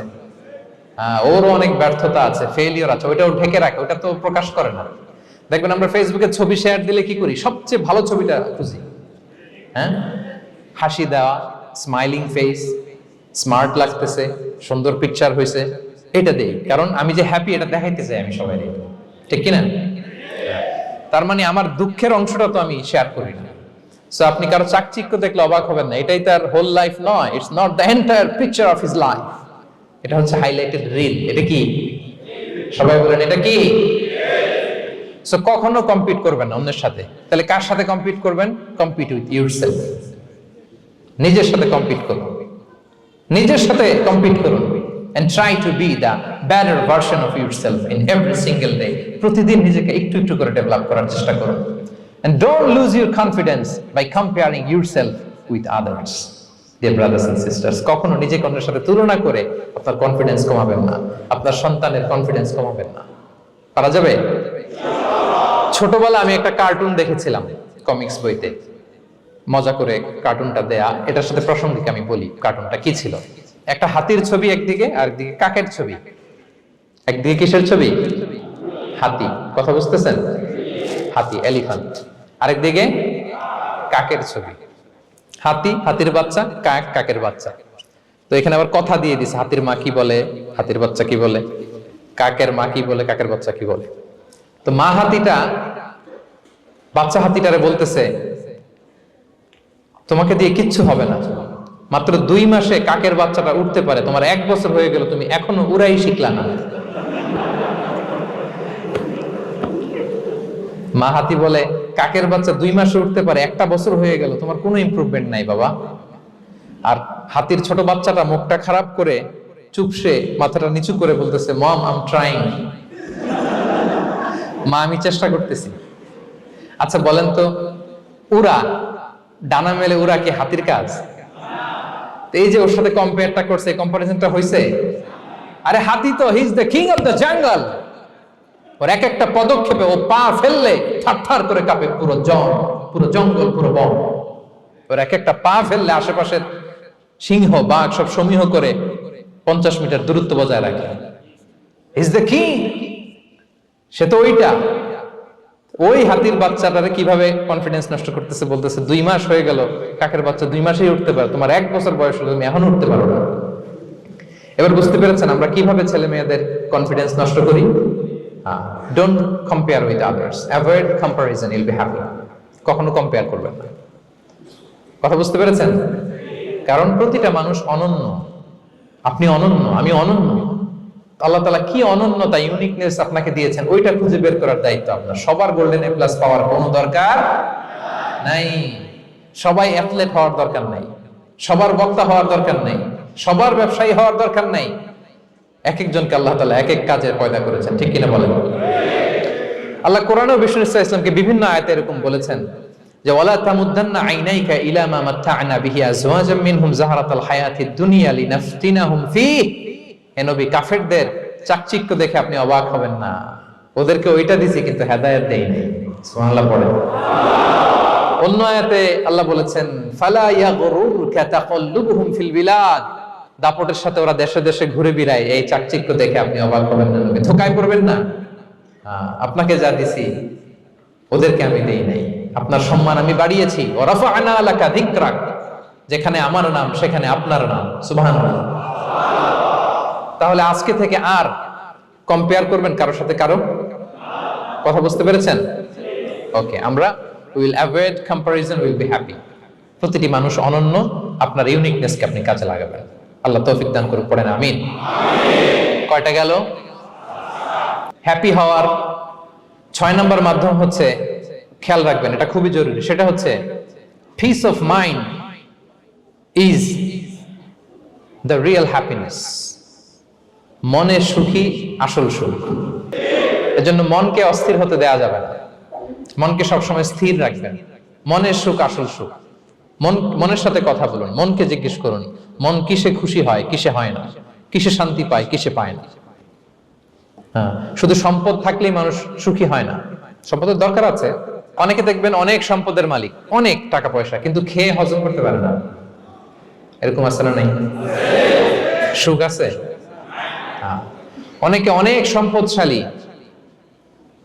ওরও অনেক ব্যর্থতা আছে, ফেলিওর আছে, ওইটাও ঢেকে রাখে, ওটা তো প্রকাশ করে না। দেখবেন আমরা ফেসবুকে ছবি শেয়ার দিলে কি করি? সবচেয়ে ভালো ছবিটা খুঁজি, হ্যাঁ, হাসি দেওয়া, স্মাইলিং ফেস, স্মার্ট লাগতেছে, সুন্দর পিকচার হয়েছে, এটা দেই। কারণ আমি যে হ্যাপি এটা দেখাইতে চাই আমি সবাই, ঠিক কিনা? তার মানে আমার দুঃখের অংশটা তো আমি শেয়ার করি না। সো আপনি কারো চাকচিক্য দেখলে অবাক হবেন না, এটাই তার হোল লাইফ নয়। It's not the entire picture of his life. এটা হচ্ছে হাইলাইটেড রিল। এটা কি? সবাই বলেন এটা কি? সো কখনো কম্পিট করবেন না অন্যের সাথে। তাহলে কার সাথে কম্পিট করবেন? Compete with yourself. নিজের সাথে কম্পিট করুন, নিজের সাথে কম্পিট করুন। and try to be the better version of yourself in every single day. প্রতিদিন নিজেকে একটু একটু করে ডেভেলপ করার চেষ্টা করুন। and don't lose your confidence by comparing yourself with others. Dear brothers and sisters, কখনো নিজেকে অন্যের সাথে তুলনা করে আপনার কনফিডেন্স কমাবেন না, আপনার সন্তানের কনফিডেন্স কমাবেন না। পারা যাবে? ছোটবেলা আমি একটা কার্টুন দেখেছিলাম কমিক্স বইতে, মজা করে কার্টুনটা দেয়া। এটার সাথে প্রাসঙ্গিক আমি বলি কার্টুনটা কি ছিল। একটা হাতির ছবি একদিকে, আর একদিকে কাকের ছবি। একদিকে কিসের ছবি? হাতি। কথা বুঝতেছেন? হাতি, এলিফ্যান্ট। আরেকদিকে কাকের ছবি। হাতি, হাতির বাচ্চা, কাক, কাকের বাচ্চা। তো এখানে আবার কথা দিয়ে দিছে, হাতির মা কি বলে, হাতির বাচ্চা কি বলে, কাকের মা কি বলে, কাকের বাচ্চা কি বলে। তো মা হাতিটা বাচ্চা হাতিটারে বলতেছে, তোমাকে দিয়ে কিচ্ছু হবে না, মাত্র 2 মাসে কাকের বাচ্চাটা উঠতে পারে, তোমার 1 বছর হয়ে গেল, তুমি এখনো উড়াই শিখলা না। মা হাতি বলে, কাকের বাচ্চা 2 মাসে উঠতে পারে, 1 বছর হয়ে গেল, তোমার কোনো ইমপ্রুভমেন্ট নাই বাবা। আর হাতির ছোট বাচ্চাটা মুখটা খারাপ করে চুপসে মাথাটা নিচু করে বলতেছে, মম আই এম ট্রাইং। মা আমি চেষ্টা করতেছি। আচ্ছা বলেন তো, উড়া, ডানা মেলে উড়া কি হাতির কাজ? এই যে ওর সাথে কম্পেয়ারটা করছে, কম্পারিজনটা হইছে। আরে হাতি তো he is the king of the jungle. ওর এক একটা পদক্ষেপে ও পা ফেললে থারথার করে কাঁপে পুরো জঙ্গল, পুরো বন। ওর এক একটা পা ফেললে আশেপাশের সিংহ, বাঘ সব সমীহ করে 50 মিটার দূরত্ব বজায় রাখে। Is the king. সে তো ওইটা। ওই হাতির বাচ্চাটারে কিভাবে কনফিডেন্স নষ্ট করতেছে, বলতেছে 2 মাস হয়ে গেল, কাকের বাচ্চা 2 মাসেই উঠতে পারে, তোমার 1 বছর বয়স হলো, তুমি এখন উঠতে পারো না। এবার বুঝতে পেরেছেন আমরা কিভাবে ছেলে মেয়েদের কনফিডেন্স নষ্ট করি? Don't compare with others, avoid comparison, Yule be happy. কখনো কম্পেয়ার করবেন না। কথা বুঝতে পেরেছেন? কারণ প্রতিটা মানুষ অনন্য। আপনি অনন্য, আমি অনন্য। আল্লাহ তাআলা কি অনন্যতা, ইউনিকনেস আপনাকে দিয়েছেন, ওইটা খুঁজে বের করার দায়িত্ব আপনার। সবার গোল্ডেন এ প্লাস পাওয়ার কোনো দরকার নাই। সবাই অ্যাথলেট হওয়ার দরকার নাই, সবার বক্তা হওয়ার দরকার নাই, সবার ব্যবসায়ী হওয়ার দরকার নাই। এক একজনকে আল্লাহ তাআলা এক এক কাজে পয়দা করেছেন, ঠিক কিনা বলেন? আল্লাহ কোরআনে বিষ্ণু ইসলামকে বিভিন্ন আয়াতে এরকম বলেছেন যে ওয়ালা তামুদ্দান্না আইনাইকা ইলা মা মাত্তা'না বিহি আজওয়াজাম মিনহুম যাহরাতাল হায়াতিদ দুনিয়া লিনাফতিনাহুম ফীহ। হে নবী, কাফেরদের চাকচিক্য দেখে আপনি অবাক হবেন না। ওদেরকে ওইটা দিছি কিন্তু হেদায়েত দেই নাই। সুবহানাল্লাহ পড়েন। অন্য আয়াতে আল্লাহ বলেছেন ফালা ইয়াগরুরকা তাকাল্লুবুহুম ফিল বিলাদ। দাপটের সাথে ওরা দেশে দেশে ঘুরে বেড়ায়, এই চাকচিক্য দেখে আপনি অবাক হবেন না নবী, ধোঁকায় পড়বেন না। আপনাকে যা দিছি ওদেরকে আমি দেই নাই। আপনার সম্মান আমি বাড়িয়েছি। ওয়া রাফা'না লাকা যিকরাক। যেখানে আমার নাম সেখানে আপনার নাম। সুবহানাল্লাহ। তাহলে আজকে থেকে আর কম্পেয়ার করবেন কারোর সাথে কারো? কথা বুঝতে পেরেছেন? ওকে, আমরা will avoid comparison, will be happy. প্রতিটি মানুষ অনন্য, আপনার ইউনিকনেসকে আপনি কাজে লাগাবেন। আল্লাহ তৌফিক দান করুন, পড়েন আমিন। কয়টা গেল? হ্যাপি হওয়ার 6 নম্বর মাধ্যম হচ্ছে, খেয়াল রাখবেন এটা খুবই জরুরি, সেটা হচ্ছে piece of mind is the real happiness. মনে সুখী আসল সুখ। এজন্য মনকে অস্থির হতে দেয়া যাবে না। মনকে সবসময় স্থির রাখবেন। মনের সুখ আসল সুখ। মনের সাথে কথা বলুন, মনকে জিজ্ঞেস করুন মন কিসে খুশি হয়, কিসে হয় না, কিসে শান্তি পায়, কিসে পায় না। হ্যাঁ, শুধু সম্পদ থাকলেই মানুষ সুখী হয় না, সম্পদের দরকার আছে। অনেকে দেখবেন অনেক সম্পদের মালিক, অনেক টাকা পয়সা, কিন্তু খেয়ে হজম করতে পারে না। এরকম আছে না নাই? সুখ আছে? অনেকে অনেক সম্পদশালী,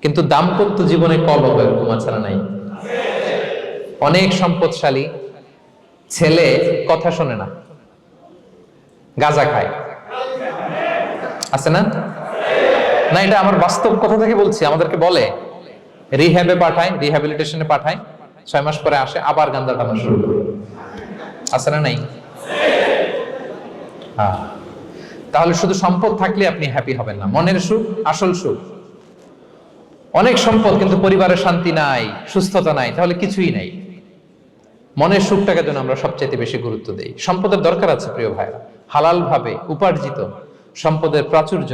কিন্তু দাম্পত্য জীবনে কলহ, এরকম আছে না নাই? অনেক সম্পদশালী ছেলে কথা শোনে না, গাঁজা খায়, আছে না? না, এটা আমার বাস্তব কথা থেকে বলছি। আমাদেরকে বলে রিহ্যাবে পাঠায়, রিহ্যাবিলিটেশনে পাঠায়, 6 মাস পরে আসে আবার গাঁজা টানা শুরু করে। আছে না নাই? হ্যাঁ। তাহলে শুধু সম্পদ থাকলে আপনি হ্যাপি হবেন না। মনের সুখ আসল সুখ। অনেক সম্পদ কিন্তু পরিবারের শান্তি নাই, সুস্থতা নাই, তাহলে কিছুই নাই। মনের সুখটাকে যেন আমরা সবচেয়ে বেশি গুরুত্ব দেই। সম্পদের দরকার আছে প্রিয় ভাইরা, হালাল ভাবে উপার্জিত সম্পদের প্রাচুর্য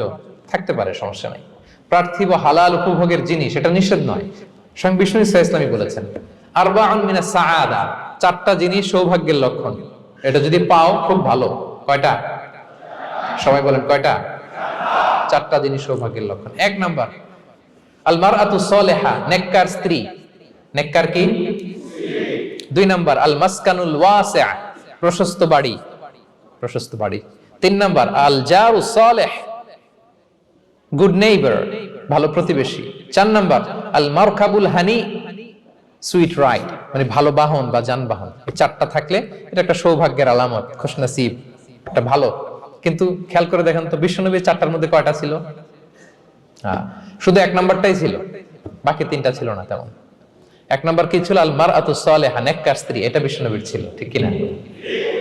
থাকতে পারে, সমস্যা নাই। পার্থিব হালাল উপভোগের জিনিস, এটা নিষেধ নয়। স্বয়ং বিষ্ণু ইসলামী বলেছেন আরবাউন মিনাস সাআদা, 4টা জিনিস সৌভাগ্যের লক্ষণ। এটা যদি পাও খুব ভালো। কয়টা? সবাই বলেন কয়টা? 4টা জিনিস সৌভাগ্যের লক্ষণ। 1 নাম্বার আল মারআতু সালিহা, নেককার স্ত্রী। নেককার কি? 2 নাম্বার আল মাসকানুল ওয়াসিআ, প্রশস্ত বাড়ি, প্রশস্ত বাড়ি। 3 নাম্বার আল জারু সালিহ, গুড নেইবার, ভালো প্রতিবেশী। 4 নাম্বার আল মারকাবুল হানি, সুইট রাইড, মানে ভালো বাহন বা যানবাহন। এই 4টা থাকলে এটা একটা সৌভাগ্যের আলামত, খুশনসিব, এটা ভালো। কিন্তু খেয়াল করে দেখেন তো বিশ্বনবীর 4টার মধ্যে কয়টা ছিল? শুধু 1 নাম্বারটাই ছিল, বাকি 3টা ছিল না তেমন। 1 নাম্বার কি ছিল? আল মারআতু সালিহা, নেককার স্ত্রী, এটা বিশ্বনবীর ছিল, ঠিক কি না?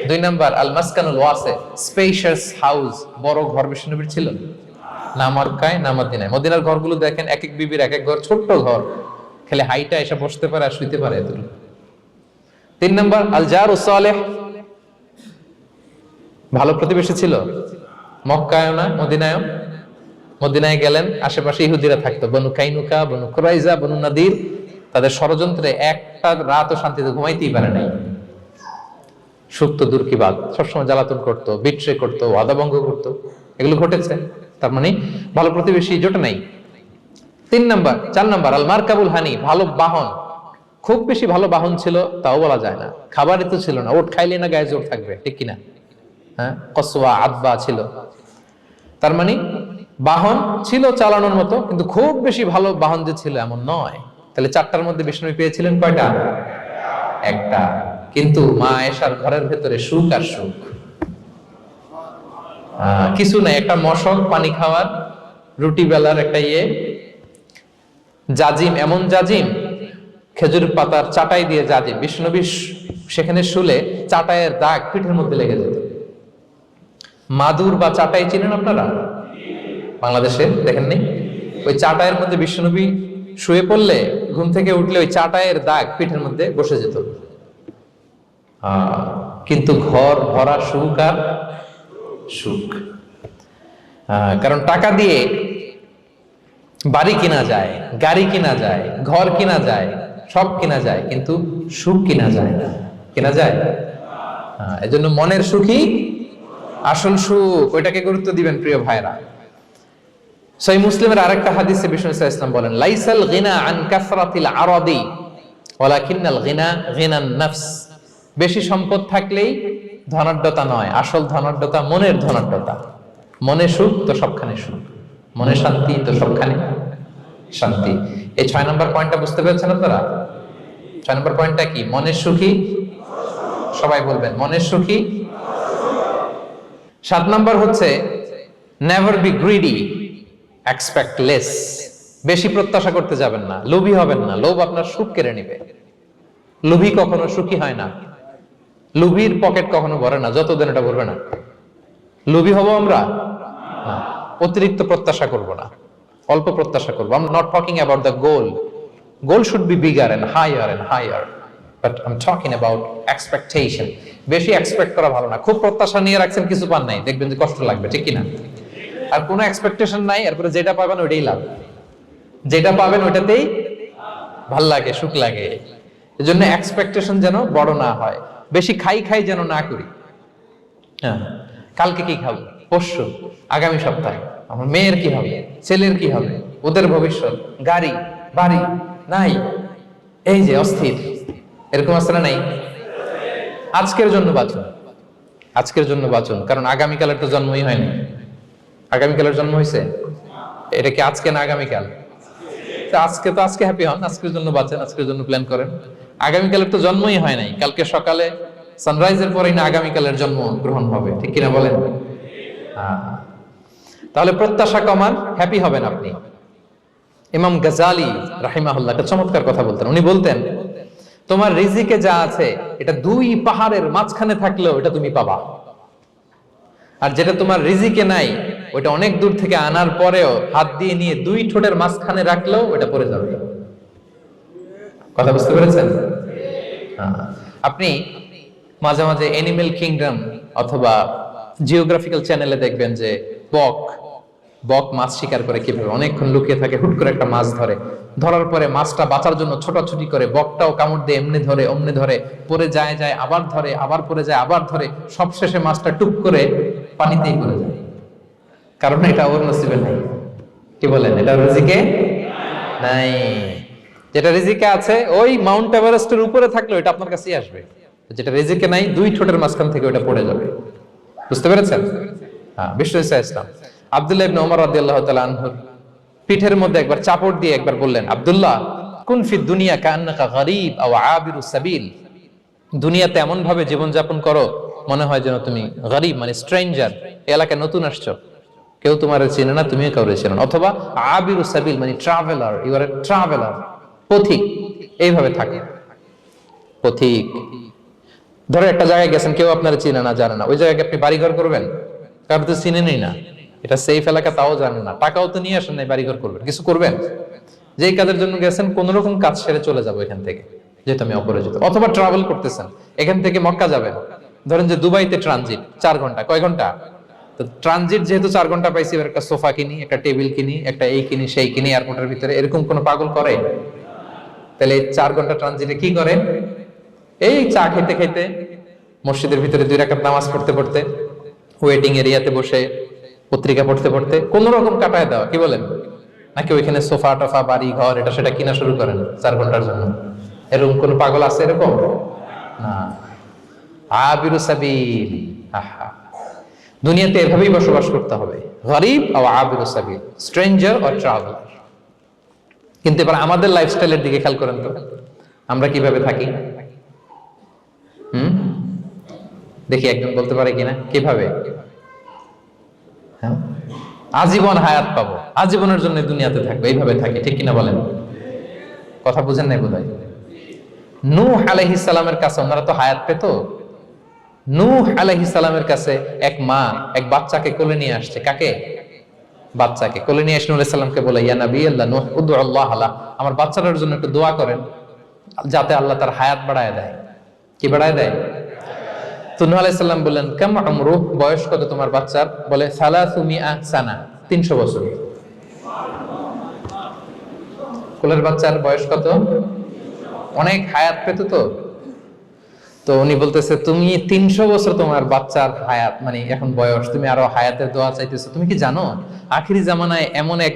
2 নাম্বার আল মাসকানুল ওয়াসি, স্পেশিয়াস হাউস, বড় ঘর, বিশ্বনবীর ছিল না? মক্কায় না মদিনায়? মদিনার ঘরগুলো দেখেন, এক এক বিবির এক এক ঘর, ছোট্ট ঘর, খালি হাইটা এসে বসতে পারে আর শুইতে পারে এতটুকু। 3 নাম্বার আল জারু সালিহ, ভালো প্রতিবেশী ছিল। মক্কায় না মদিনায়? মদিনায় গেলেন, আশেপাশে ইহুদিরা থাকতো, বনু কাইনুকা, বনু কুরাইজা, বনু নাদির। তাদের ষড়যন্ত্রে একটা রাতও শান্তিতে ঘুমাইতেই পারে নাই। সুখ তো দূর কি বাদ, সবসময় জ্বালাতন করতো, বিট্রে করতো, ওয়াদাভঙ্গ করতো, এগুলো ঘটেছে। তার মানে ভালো প্রতিবেশী জোটে নাই। 4 নাম্বার আল মারকাবুল হানি, ভালো বাহন। খুব বেশি ভালো বাহন ছিল তাও বলা যায় না, খাবারই তো ছিল না, ওট খাইলে না গায়ে জোর থাকবে, ঠিক কিনা? হ্যাঁ, কসওয়া আদবা ছিল। তার মানে বাহন ছিল চালানোর মতো, কিন্তু খুব বেশি ভালো বাহন যে ছিল এমন নয়। তাহলে 4টার মধ্যে বিষ্ণু পেয়েছিলেন কয়টা? 1টা। কিন্তু মা আয়েশার ঘরের ভেতরে সুখ আর সুখ, কিছু নাই। একটা মশক, পানি খাওয়ার, রুটি বেলার একটা জাজিম, এমন জাজিম, খেজুর পাতার চাটাই দিয়ে জাজিম। বিষ্ণুনবী সেখানে শুলে চাটাইয়ের দাগ পিঠের মধ্যে লেগে যেত। মাদুর বা চাটাই চিনেন আপনারা? বাংলাদেশে দেখেননি? ওই চাটাইয়ের মধ্যে বিষ্ণুনবী শুয়ে পড়লে, ঘুম থেকে উঠলে ওই চাটাইয়ের দাগ পিঠের মধ্যে বসে যেত। কিন্তু ঘর ভরা সুখ আর সুখ। কারণ টাকা দিয়ে বাড়ি কিনা যায়, গাড়ি কিনা যায়, ঘর কিনা যায়, সব কিনা যায়, কিন্তু সুখ কিনা যায় না। কিনা যায়? এজন্য মনের সুখই আসল সুখ, ওইটাকে গুরুত্ব দিবেন প্রিয় ভাইরা। সহিহ মুসলিমের আরেকটা হাদিসে বিষ্ণু ইসলাম বলেন লাইসাল গিনা আন কাসরাতিল আরাদি ওয়ালাকিন্নাল গিনা গিনান নাফস। বেশি সম্পদ থাকলেই ধনাঢ্যতা নয়, আসল ধনাঢ্যতা মনের ধনাঢ্যতা। মনে সুখ তো সবখানে সুখ, মনে শান্তি তো সবখানে শান্তি। এই 6 নম্বর পয়েন্টটা বুঝতে পেরেছেন আপনারা? 6 নম্বর পয়েন্টটা কি? মনের সুখী, সবাই বলবেন মনের সুখী। 7 নম্বর হচ্ছে never be greedy, expect less. বেশি প্রত্যাশা করতে যাবেন না, লোভী হবেন না। লোভ আপনার সুখ কেড়ে নেবে। লোভী কখনো সুখী হয় না। লোভীর পকেট কখনো ভরে না যতদিন এটা ভরবে না। লোভী হব আমরা না, অতিরিক্ত প্রত্যাশা করব না, অল্প প্রত্যাশা করব। I'm not talking about the goal. Goal should be bigger and higher. But I'm talking about expectation. বেশি এক্সপেক্ট করা ভালো না। খুব প্রত্যাশা নিয়ে রাখছেন, কিছু পান নাই, দেখবেন যে কষ্ট লাগবে, ঠিক কিনা? আর কোনো এক্সপেকটেশন নাই, এরপরে যেটা পাবেন ওইটাই লাভ। যেটা পাবেন ওইটাতেই ভাল লাগে, সুখ লাগে। এজন্য এক্সপেকটেশন যেন বড় না হয়, বেশি খাই যেন না করি। হ্যাঁ, কালকে কি খাবো, পরশু, আগামী সপ্তাহে আমার মেয়ের কি হবে, ছেলের কি হবে, ওদের ভবিষ্যৎ, গাড়ি বাড়ি নাই, এই যে অস্থির, এরকম আছে না নাই? আজকের জন্য বাঁচুন, আজকের জন্য বাঁচুন, কারণ আগামীকালের তো জন্মই হয়নি। আগামীকালের জন্ম হয়েছে? এটা কি আজকে না আগামীকাল? আজকে তো আজকে হ্যাপি হন, আজকের জন্য বাঁচেন, আজকের জন্য প্ল্যান করেন। আগামীকালের তো জন্মই হয় নাই, কালকে সকালে সানরাইজের পরেই না আগামীকালের জন্ম গ্রহণ হবে, ঠিক কিনা বলেন? তাহলে প্রত্যাশা কমান, হ্যাপি হবেন আপনি। ইমাম গাজালি রাহিমাহুল্লাহ একটা চমৎকার কথা বলতেন। উনি বলতেন, তোমার রিজিকে যা আছে এটা 2 পাহাড়ের মাঝখানে থাকলেও এটা তুমি পাবা, আর যেটা তোমার রিজিকে নাই ওটা অনেক দূর থেকে আনার পরেও হাত দিয়ে নিয়ে 2 ঠোঁটের মাঝখানে রাখলেও ওটা পড়ে যাবে। কথা বুঝতে পেরেছেন? আপনি মাঝে মাঝে অ্যানিমেল কিংডম অথবা জিওগ্রাফিক্যাল চ্যানেলে দেখবেন যে বক মাছ শিকার করে কিভাবে অনেকক্ষণ লুকিয়ে থাকে, হুট করে একটা মাছ ধরে, ধরার পরে মাছটা বাঁচার জন্য ছোটাছুটি করে, বকটাও কামড় দিয়ে এমনি ধরে অমনি ধরে, পরে যায় আবার ধরে, আবার পরে যায় আবার ধরে, সবশেষে মাছটা টুক করে পানিতেই পড়ে যায়, কারণ এটা ওর নসিবে নাই। কি বলেন? এটা রিজিকে নাই। যেটা রিজিকে আছে ওই মাউন্ট এভারেস্টের উপরে থাকলে এটা আপনার কাছেই আসবে, যেটা রিজিকে নাই 2 ঠোঁটের মাঝখান থেকে ওটা পড়ে যাবে। বুঝতে পেরেছেন? হ্যাঁ, বিষ্ণু ইসলাম আব্দুল্লাহ ইবনে ওমর রাদিয়াল্লাহু তাআলা আনহুর পিঠের মধ্যে একবার চাপড় দিয়ে একবার বললেন, আব্দুল্লাহ কুন ফি দুনিয়া কান্নাকা গরীব আও আবিরুস সাবিল, দুনিয়াতে এমন ভাবে জীবনযাপন করো মনে হয় যেন তুমি গরীব মানে স্ট্রেঞ্জার, এলাকায় নতুন আসছো, কেউ তোমার চেনে না, তুমিও কাউরে চেনো না, অথবা আবিরুস সাবিল মানে traveller, you are a traveller, পথিক। এইভাবে থাকে পথিক। ধরো একটা জায়গায় গেছেন, কেউ আপনার চিনে না, জানে না, ওই জায়গায় আপনি বাড়িঘর করবেন? কারণ তো চিনেনই না, এটা সেফ এলাকা তাও জানেন না, টাকাও তো নিয়ে আসেন নাই, বাড়িঘর করবেন, কিছু করবেন? যেই কাজের জন্য গেছেন কোন রকম কাজ সেরে চলে যাবো এখান থেকে, যেহেতু আমি অপরিচিত। অথবা ট্রাভেল করতেছেন, এখান থেকে মক্কা যাবেন, ধরেন যে দুবাইতে ট্রানজিট 4 ঘন্টা, কয় ঘন্টা? তো ট্রানজিট যেহেতু 4 ঘন্টা পাইছি, এবার একটা সোফা কিনি, একটা টেবিল কিনি, একটা এই কিনি সেই কিনি এয়ারপোর্টের ভিতরে, এরকম কোন পাগল করে? তাহলে 4 ঘন্টা ট্রানজিটে কি করে? এই চা খেতে খেতে, মসজিদের ভিতরে 2 রাকাত নামাজ পড়তে পড়তে, ওয়েটিং এরিয়াতে বসে পত্রিকা পড়তে পড়তে কোন রকম কাটায় দেওয়া। কি বলেন? নাকি ওইখানে সোফা টোফা বাড়ি ঘর এটা সেটা কিনা শুরু করেন 4 ঘন্টার জন্য? এরকম কোন পাগল আছে এরকম? না। আবিরু সাবিল, আহা, দুনিয়াতে এভাবেই বসবাস করতে হবে, গরীব ও আবিরু সাবিল, স্ট্রেঞ্জার অর ট্রাভেলার। কিন্তু এবার আমাদের লাইফস্টাইলের দিকে খেয়াল করেন তো, আমরা কিভাবে থাকি? দেখি একজন বলতে পারে কিনা কিভাবে? হ্যাঁ, আজীবন হায়াত পাবো, আজীবনের জন্য দুনিয়াতে থাকবো, এইভাবে থাকে, ঠিক কিনা বলেন? কথা বুঝেন নাই বোধহয়। নূহ আলাইহিস সালামের কাছে ওনারা তো হায়াত পেত। নূহ আলাইহিস সালামের কাছে এক মা এক বাচ্চাকে কোলে নিয়ে আসছে। কাকে? বাচ্চাকে কোলে নিয়ে এসে নূহ আলাইহিস সালামকে বলে, ইয়া নবী আল্লাহ নূহ উদউ আল্লাহ লা, আমার বাচ্চাটার জন্য একটু দোয়া করেন যাতে আল্লাহ তার হায়াত বাড়ায় দেয়। কি বাড়ায় দেয়? তো নূহ আলাইহিস সালাম বললেন, কাম আমরু, বয়স কত তোমার বাচ্চার? বলে 300 সানা, 300 বছর। কোলের বাচ্চার বয়স কত? অনেক হায়াত পেত তো। তো উনি বলতেছে, তুমি 300 বছর তোমার বাচ্চার হায়াত মানে এখন বয়স, তুমি আরো হায়াতের দোয়া চাইতেছো? তুমি কি জানো আখিরি জামানায় এমন এক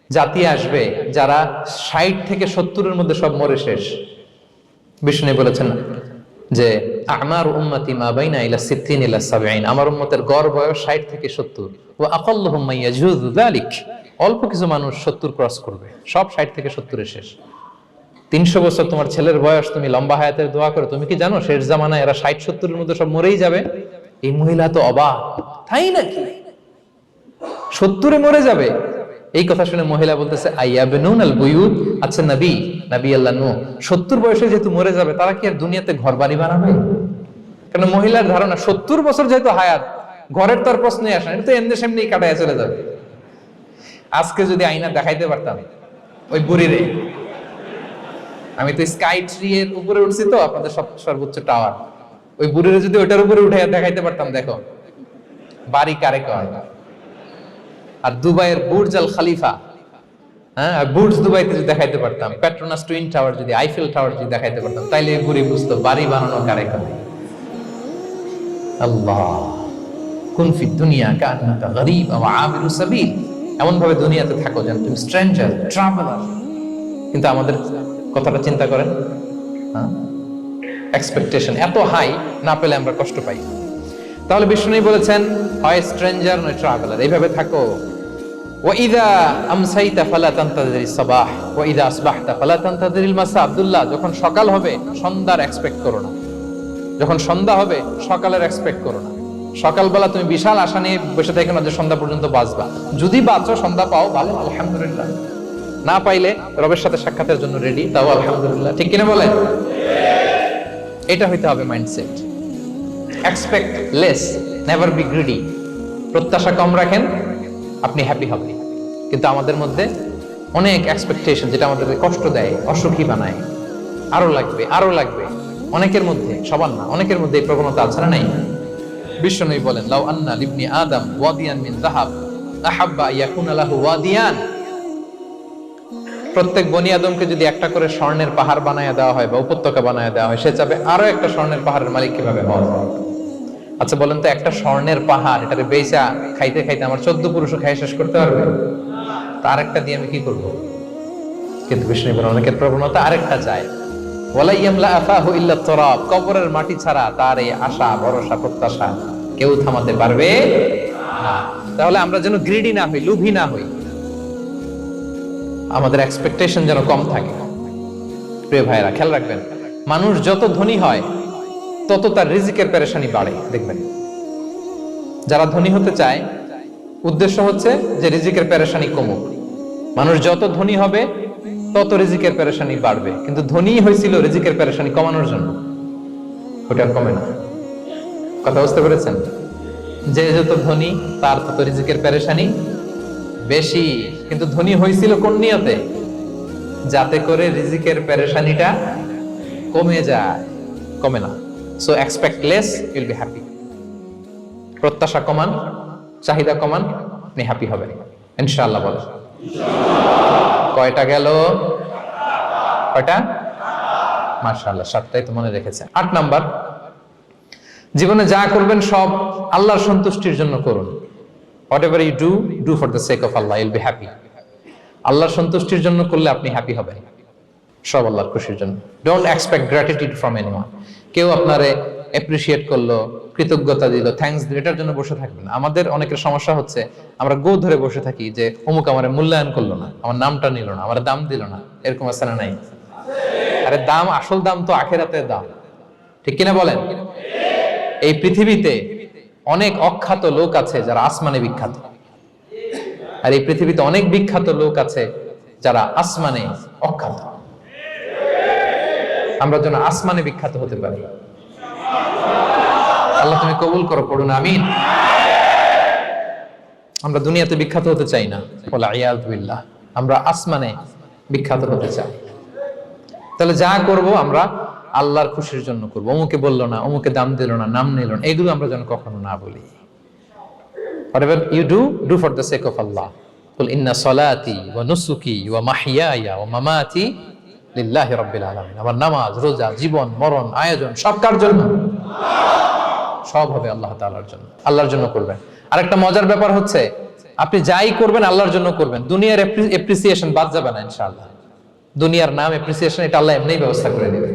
জাতি আসবে যারা 60 থেকে 70-এর মধ্যে সব মরে শেষ। বিষ্ণু বলেছেন যে আমার উম্মতি মা বাইনা ইলা 60 ইলা 70, আমার উম্মতের গড় বয়স 60 থেকে 70। ওয়া আকাল্লুহুম মাইয়াজুযু যালিক, অল্প কিছু মানুষ 70 ক্রস করবে, সব 60 থেকে 70-এ শেষ। 300 বছর তোমার ছেলের বয়স, তুমি লম্বা হায়াতের দোয়া করো, তুমি কি জানো শেষ জামানায় এরা 60-70-এর মধ্যে সব মরেই যাবে? এই মহিলা তো অবাক, তাই নাকি 70-এ মরে যাবে? এই কথা শুনে মহিলা বলতেছে, আইয়াবনুন আল বুয়ুত, আচ্ছা নবী আল্লাহ নূহ 70 বয়সে যেহেতু মরে যাবে, তারা কি আর দুনিয়াতে ঘর বাড়ি বানাবে? কারণ মহিলার ধারণা 70 বছর যেহেতু হায়াত, ঘরের তো আর প্রশ্নই আসে না, এটা তো এমনি সেমনি কাটায় চলে যাবে। আজকে যদি আয়না দেখাইতে পারতাম ওই বুড়িরে, আমি তো স্কাই ট্রি এর উপরে উঠছি তো, আপনাদের সর্বোচ্চ টাওয়ার, ওই বুড়িরে যদি ওইটার উপরে উঠে দেখাইতে পারতাম, দেখো বাড়ি কারে কয়। আর দুবাইয়ের বুর্জ আল খালিফা, হ্যাঁ, বুর্জ দুবাইতে যদি দেখাইতে পারতাম, পেট্রোনাস টুইন টাওয়ার যদি, আইফেল টাওয়ার যদি দেখাইতে পারতাম, তাইলে বুড়ি বুঝতো বাড়ি বানানো কারে কারে। আল্লাহ, কুন ফি দুনিয়া কান্নাকা গরীব ওয়া আবিরু সাবিল, এমন ভাবে দুনিয়াতে থাকো যেন তুমি স্ট্রেঞ্জার, ট্রাভেলার। কিন্তু আমাদের কথাটা চিন্তা করেন, এক্সপেকটেশন এত হাই, না পেলে আমরা কষ্ট পাই। তাহলে বিষ্ণু বলেছেন হয় স্ট্রেঞ্জার নয় ট্রাভেলার, এইভাবে থাকো। ওয়াইদা আমসাইতা ফালা তানতাযিরিস সাবাহ ওয়াইদা আসবাহতা ফালা তানতাযিরিল মাসা। আব্দুল্লাহ, যখন সকাল হবে সন্ধ্যার এক্সপেক্ট করো না, যখন সন্ধ্যা হবে সকালের এক্সপেক্ট করো না। সকালবেলা তুমি বিশাল আশা নিয়ে বসে থেকো না যে সন্ধ্যা পর্যন্ত বাঁচবা। যদি বাঁচো, সন্ধ্যা পাও, ভালো, আলহামদুলিল্লাহ। না পাইলে রবের সাথে সাক্ষাতের জন্য রেডি, তাও আলহামদুলিল্লাহ। ঠিক কিনা বলেন? এটা হইতে হবে mindset. Expect less, never be greedy. প্রত্যাশা কম রাখেন, আপনি হ্যাপি হবেন। কিন্তু আমাদের মধ্যে অনেক এক্সপেকটেশন, যেটা আমাদেরকে কষ্ট দেয়, অসুখী বানায়। আরো লাগবে, আরো লাগবে। অনেকের মধ্যে, সবার না, অনেকের মধ্যে এই প্রবণতা আছে না নাই? বিশ্বনবী বলেন, লাউ আন্না লিবনি আদম ওয়াদিয়ান মিন যাহাব আহাব্বা ইয়াকুনা লাহু ওয়াদিয়ান। প্রত্যেক বনি আদমকে যদি একটা করে স্বর্ণের পাহাড় বানায় দেওয়া হয় বা উপত্যকা বানায় দেওয়া হয়, সে চাবে আরো একটা স্বর্ণের পাহাড়ের মালিক কিভাবে হওয়া যায়। আচ্ছা বলেন তো, একটা স্বর্ণের পাহাড়, এটারে বেচা খাইতে খাইতে আমার 14 পুরুষও খাই শেষ করতে পারবে? তার একটা দিয়ে আমি কি করব? কিন্তু বিষ্ণু বলেন, অনেকের প্রবণতা আরেকটা চায়, ওয়ালা ইয়ামলা আফাহু ইল্লা তুরাব। কবরের মাটি ছাড়া তার এই আশা, ভরসা, প্রত্যাশা কেউ থামাতে পারবে না। তাহলে আমরা যেন গ্রিডি না হই, লোভী না হই, আমাদের এক্সপেকটেশন যেন কম থাকে। প্রিয় ভাইরা, খেয়াল রাখবেন, মানুষ যত ধনী হয় তত তার রিজিকের পেরেশানি বাড়ে। দেখবেন, যারা ধনী হতে চায় উদ্দেশ্য হচ্ছে যে রিজিকের পেরেশানি কমুক। মানুষ যত ধনী হবে তত রিজিকের পেরেশানি বাড়বে। কিন্তু ধনী হয়েছিল রিজিকের পেরেশানি কমানোর জন্য, ওটা কমে না। কথা বুঝতে পেরেছেন? যে যত ধনী তার তত রিজিকের পেরেশানি বেশি। কিন্তু ধনী হয়েছিল কোন নিয়তে? যাতে করে রিজিকের পেরেশানিটা কমে যায়, কমে না। So expect less, Yule be happy. প্রত্যাশা কমান, চাহিদা কমান, আপনি হ্যাপি হবেন ইনশাআল্লাহ। বলেন কয়টা গেল? কয়টা? মাশাআল্লাহ, 7টাই তো মনে রেখেছেন। 8 নাম্বার, জীবনে যা করবেন সব আল্লাহর সন্তুষ্টির জন্য করুন। Whatever you do, do for the sake of Allah, you'll be happy. আল্লাহর সন্তুষ্টির জন্য করলে আপনি হ্যাপি হবেন, সব আল্লাহর খুশির জন্য। Don't expect gratitude from anyone. কেউ আপনারে অ্যাপ্রিশিয়েট করলো, কৃতজ্ঞতা দিল, থ্যাঙ্কস দিল, এটার জন্য বসে থাকবেন। আমাদের অনেকের সমস্যা হচ্ছে, আমরা গো ধরে বসে থাকি যে অমুক আমার মূল্যায়ন করলো না, আমার নামটা নিল না, আমার দাম দিল না। এরকম আছে না নাই? আরে দাম, আসল দাম তো আখিরাতের দাম। ঠিক কিনা বলেন? এই পৃথিবীতে অনেক অখ্যাত লোক আছে যারা আসমানে বিখ্যাত, আর এই পৃথিবীতে অনেক বিখ্যাত লোক আছে যারা আসমানে অখ্যাত। আমরা যেন আসমানে বিখ্যাত হতে পারি। আল্লাহ তুমি কবুল করো, পড়ুন আমিন। আমরা দুনিয়াতে বিখ্যাত হতে চাই না, বলা ইয়াযু বিল্লাহ, আমরা আসমানে বিখ্যাত হতে চাই। তাহলে যা করব আমরা আল্লাহর খুশির জন্য করব। অমুকে বললো না, অমুকে দাম দিল না, নাম নিল না, এগুলো আমরা যেন কখনো না বলি। Whatever you do, do for the sake of Allah. Qul inna salati wa nusuki wa mahyaya wa mamati lillahi rabbil alamin. আমার নামাজ, রোজা, জীবন, মরণ, আয়োজন সব কার জন্য? সব হবে আল্লাহ তাআলার জন্য, আল্লাহর জন্য করবেন। আরেকটা মজার ব্যাপার হচ্ছে, আপনি যাই করবেন আল্লাহর জন্য করবেন। দুনিয়ার অ্যাপ্রিসিয়েশন বাদ যাবে না ইনশাআল্লাহ। দুনিয়ার নাম, অ্যাপ্রিসিয়েশন, এটা আল্লাহ এমনিই ব্যবস্থা করে দেবে।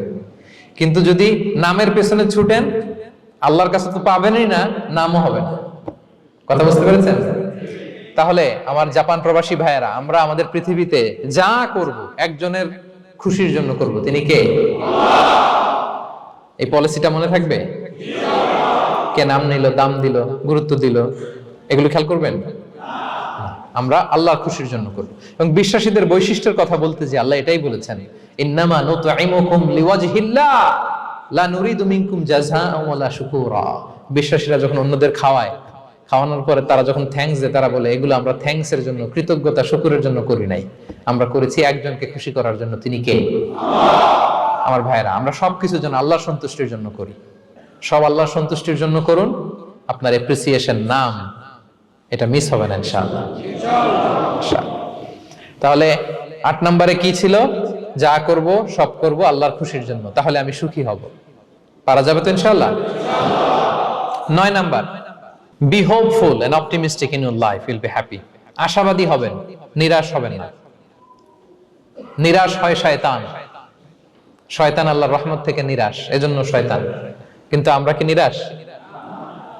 কিন্তু যদি নামের পেছনে ছুটেন, আল্লাহর কাছে তো পাবেনই না, নামও হবে না। কথা বুঝতে পেরেছেন? তাহলে আমার জাপান প্রবাসী ভাইয়েরা, আমরা আমাদের পৃথিবীতে যা করব একজনের খুশির জন্য করব। তিনি কে? এই পলিসিটা মনে থাকবে? কে নাম নিল, দাম দিল, গুরুত্ব দিল, এগুলো খেয়াল করবেন। আমরা আল্লাহর খুশির জন্য করব। এবং বিশ্বাসীদের বৈশিষ্ট্যের কথা বলতে যে আল্লাহ এটাই বলেছেন, ইন্নামা নুতঈমুকুম লিওয়াজহিল্লাহ লা নুরিদু মিনকুম জাযাআন ওয়ালা শুকুরা। বিশ্বাসীরা যখন অন্যদের খাওয়ানোর পরে তারা যখন থ্যাঙ্কস দেয়, তারা বলে এগুলো আমরা থ্যাঙ্কস এর জন্য, কৃতজ্ঞতা, শুকরের জন্য করি নাই, আমরা করেছি একজনকে খুশি করার জন্য। তিনি কে? আমার ভাইয়েরা, আমরা সবকিছু যেন আল্লাহর সন্তুষ্টির জন্য করি। সব আল্লাহর সন্তুষ্টির জন্য করুন। আপনার অ্যাপ্রিসিয়েশন, নাম, এটা মিস হবে না ইনশাআল্লাহ। তাহলে 8 নম্বরে কি ছিল? যা করব সব করব আল্লাহর খুশির জন্য, তাহলে আমি সুখী হব। পারা যাবে তো ইনশাআল্লাহ? 9 number, be hopeful and optimistic in your life, will be happy. আশাবাদী হবেন, নিরাশ হবেন না। নিরাশ হয় শয়তান। শয়তান আল্লাহর রহমত থেকে নিরাশ, এজন্য শয়তান। কিন্তু আমরা কি নিরাশ?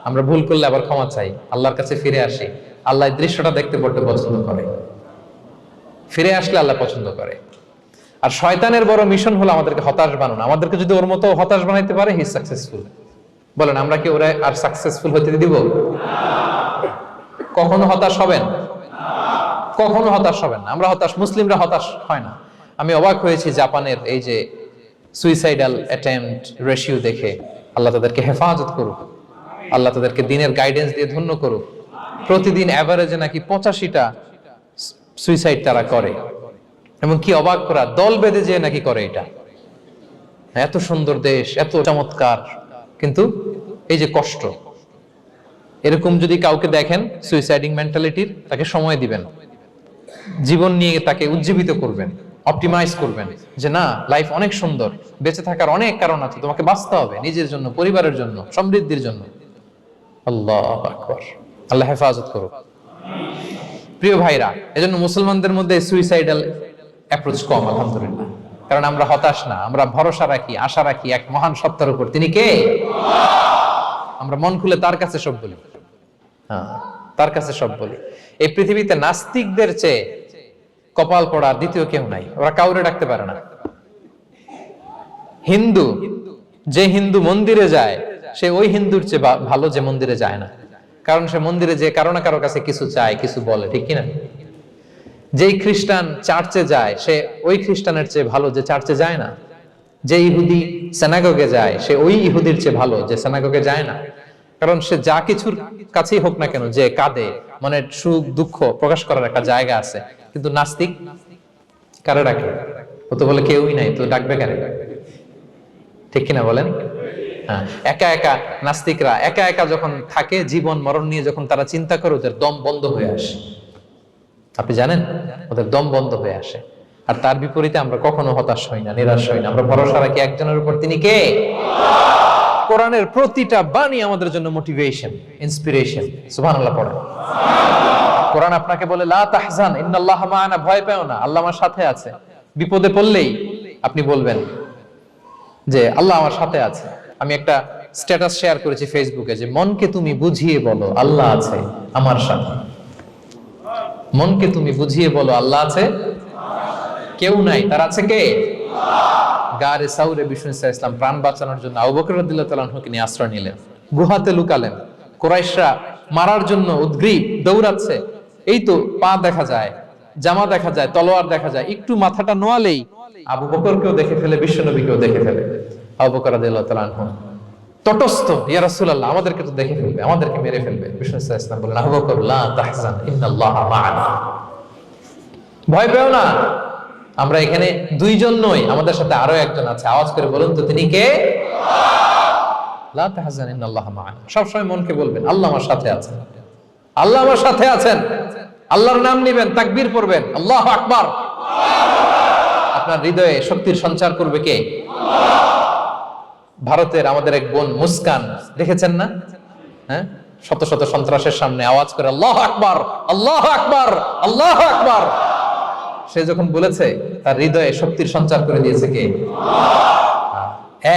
আমরা ভুল করলে আবার ক্ষমা চাই, আল্লাহর কাছে ফিরে আসি। আল্লাহ এই দৃশ্যটা দেখতে বড় পছন্দ করে। ফিরে আসলে আল্লাহ পছন্দ করে। আর শয়তানের বড় মিশন হলো আমাদেরকে হতাশ বানানো। আমাদেরকে যদি ওর মতো হতাশ বানাইতে পারে, হি সাকসেসফুল। বলেন, আমরা কি ওরা আর সাকসেসফুল হতে দিব? কখনো হতাশ হবেন? কখনো হতাশ হবেন না। আমরা হতাশ, মুসলিমরা হতাশ হয় না। আমি অবাক হয়েছি জাপানের এই যে সুইসাইডাল অ্যাটেম্পট রেশিও দেখে। আল্লাহ তাদেরকে হেফাজত করুক, আল্লাহ তাদেরকে দিনের গাইডেন্স দিয়ে ধন্য করুক। প্রতিদিন অ্যাভারেজে নাকি 85টা সুইসাইড তারা করে, এবং কি অবাক করা, দল বেঁধে যেয়ে নাকি করে এটা। এত সুন্দর দেশ, এত চমৎকার, কিন্তু এই যে কষ্ট। এরকম যদি কাউকে দেখেন সুইসাইডিং মেন্টালিটির, তাকে সময় দিবেন, জীবন নিয়ে তাকে উজ্জীবিত করবেন, অপটিমাইজ করবেন যে না, লাইফ অনেক সুন্দর, বেঁচে থাকার অনেক কারণ আছে, তোমাকে বাঁচতে হবে নিজের জন্য, পরিবারের জন্য, সমৃদ্ধির জন্য। আল্লাহু আকবার। আল্লাহ হেফাজত করুক। প্রিয় ভাইরা, এজন্য মুসলমানদের মধ্যে সুইসাইডাল অ্যাপ্রোচ কম, আলহামদুলিল্লাহ। কারণ আমরা হতাশ না, আমরা ভরসা রাখি, আশা রাখি এক মহান সত্তার উপর। তিনি কে? আমরা মন খুলে তার কাছে সব বলি। হ্যাঁ, তার কাছে সব বলি। এই পৃথিবীতে নাস্তিকদের চেয়ে কপাল পড়ার দ্বিতীয় কেউ নাই। ওরা কাউরে ডাকতে পারে না। হিন্দু, যে হিন্দু মন্দিরে যায়, সে ওই হিন্দুর চেয়ে ভালো যে মন্দিরে যায় না। কারণ সে মন্দিরে যে কারো না কারো কাছে কিছু চায়, কিছু বলে, ঠিক কিনা? যেই খ্রিস্টান চার্চে যায়, সে ওই খ্রিস্টানের চেয়ে ভালো যে চার্চে যায় না। যে ইহুদি সিনাগগে যায়, সে ওই ইহুদির চেয়ে ভালো যে সিনাগগে যায় না। কারণ সে যা কিছুর কাছেই হোক না কেন, যে কাঁদে, মনের সুখ দুঃখ প্রকাশ করার একটা জায়গা আছে। কিন্তু নাস্তিক কারে ডাকে? ও তো বলে কেউই নাই, তো ডাকবে কারে? ঠিক কিনা বলেন? হ্যাঁ, একা একা নাস্তিকরা একা একা যখন থাকে, জীবন মরণ নিয়ে যখন তারা চিন্তা করে, ওদের দম বন্ধ হয়ে আসে। আপনি জানেন, ওদের দম বন্ধ হয়ে আসে। আর তার বিপরীতে আমরা কখনো হতাশ হই না, নিরাশ হই না। আমরা ভরসা রাখি একজনের উপর, তিনি কে? কোরআনের প্রতিটা বাণী আমাদের জন্য মোটিভেশন, ইন্সপিরেশন। সুবহানাল্লাহ পড়েন। কোরআন আপনাকে বলে লা তাহজান ইন্নাল্লাহা মা'ানা, ভয় পেও না, আল্লাহ আমার সাথে আছে। বিপদে পড়লেই আপনি বলবেন যে আল্লাহ আমার সাথে আছে। আমি একটা স্ট্যাটাস শেয়ার করেছি ফেসবুকে যে মনকে তুমি বুঝিয়ে বলো আল্লাহ আছে আমার সাথে। মনকে তুমি বুঝিয়ে বলো আল্লাহ আছে, কেউ নাই, তার আছে কে? গারে সাউরে বিষ্ণু ইসলাম প্রাণ বাঁচানোর জন্য আবু বকর রাদিয়াল্লাহু তাআলা আনহুকে নিয়ে আশ্রয় নিলেন, গুহাতে লুকালেন। কুরাইশরা মারার জন্য উদ্গ্রীব, দৌড়াচ্ছে। এই তো পা দেখা যায়, জামা দেখা যায়, তলোয়ার দেখা যায়। একটু মাথাটা নোয়ালেই আবু বকরকেও দেখে ফেলে, বিশ্ব নবীকেও দেখে ফেলে। আবু বকর রাদিয়াল্লাহু তাআলা আনহু তটস্থ, ইয়া রাসূলুল্লাহ, আমাদেরকে তো দেখে ফেলবে, আমাদেরকে মেরে ফেলবে। বিষ্ণু ইসলাম বললেন, আবু বকর লা তাহজান ইন্নাল্লাহা মা'ানা, ভয় পেও না, আমরা এখানে দুইজন নই, আমাদের সাথে আরো একজন আছে। আওয়াজ করে বলুন তো, তিনি কে? লা তাহজান ইন্নাল্লাহা মা'ানা। সবসময় মনকে বলবেন আল্লাহ আমার সাথে আছেন, আল্লাহ আমার সাথে আছেন। আল্লাহর নাম নিবেন, তাকবীর পড়বেন, আল্লাহু আকবার। আপনার হৃদয়ে শক্তির সঞ্চার করবে কে? ভারতের আমাদের এক বোন মুস্কান, দেখেছেন না? হ্যাঁ, শত শত সন্ত্রাসের সামনে আওয়াজ করে আল্লাহু আকবার, আল্লাহু আকবার, আল্লাহু আকবার। সে যখন বলেছে, তার হৃদয়ে শক্তির সঞ্চার করে দিয়েছে কে?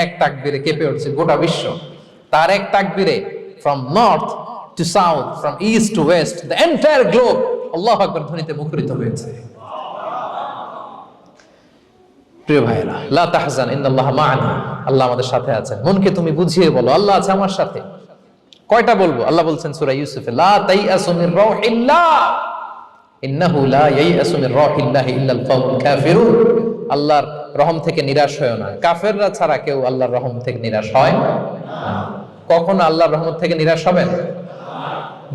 এক তাকবীরে কেঁপে উঠছে গোটা বিশ্ব। তার এক তাকবীরে from north to south, from east to west, the entire globe আল্লাহু আকবার ধ্বনিতে মুখরিত হয়েছে। প্রিয় ভাইরা, লা তাহজান ইন্নাল্লাহা মা'ানা, আল্লাহ আমাদের সাথে আছেন। মনকে তুমি বুঝিয়ে বলো আল্লাহ আছে আমার সাথে। কয়টা বলবো? আল্লাহ বলছেন সূরা ইউসুফে, লা তাইয়াসু মির রাউহিল্লাহ ইন্নাহু লা ইয়াইয়াসু মির রাউহিল্লাহি ইল্লাল কওমুল কাফিরুন। আল্লাহর রহম থেকে নিরাশ হয়ো না। কাফেররা ছাড়া কেউ আল্লাহর রহম থেকে নিরাশ হয় না। কখনো আল্লাহর রহমত থেকে নিরাশ হবেন?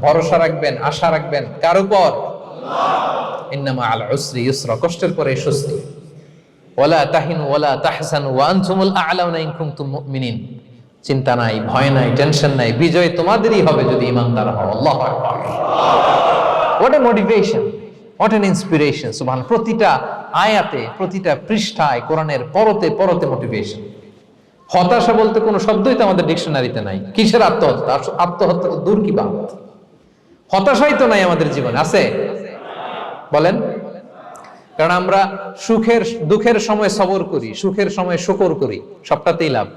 ভরসা রাখবেন, আশা রাখবেন কার উপর? ইন্নামা আল উসরি ইউসরা, কষ্টের পরে স্বস্তি। ওয়ালা তাহিনু ওয়ালা তাহজানু ওয়া আনতুমুল আ'লাউনা ইন কুনতুম মুমিনিন। চিন্তা নাই, ভয় নাই, টেনশন নাই, বিজয় তোমাদেরই হবে যদি ঈমানদার হও। আল্লাহু আকবার। What a motivation! What an inspiration! সুবহানাল্লাহ। প্রতিটা আয়াতে, প্রতিটা পৃষ্ঠায় কোরআনের পরতে পরতে মোটিভেশন। হতাশা বলতে কোনো শব্দই তো আমাদের ডিকশনারিতে নাই। কিসের আত্মহত্যা? আত্মহত্যা তো দূর কি বাদ, হতাশাই তো নাই আমাদের জীবনে। আছে? বলেন। কারণ আমরা দুঃখের সময় সবর করি, সুখের সময় শুকর করি, সবটাতেই লাভ।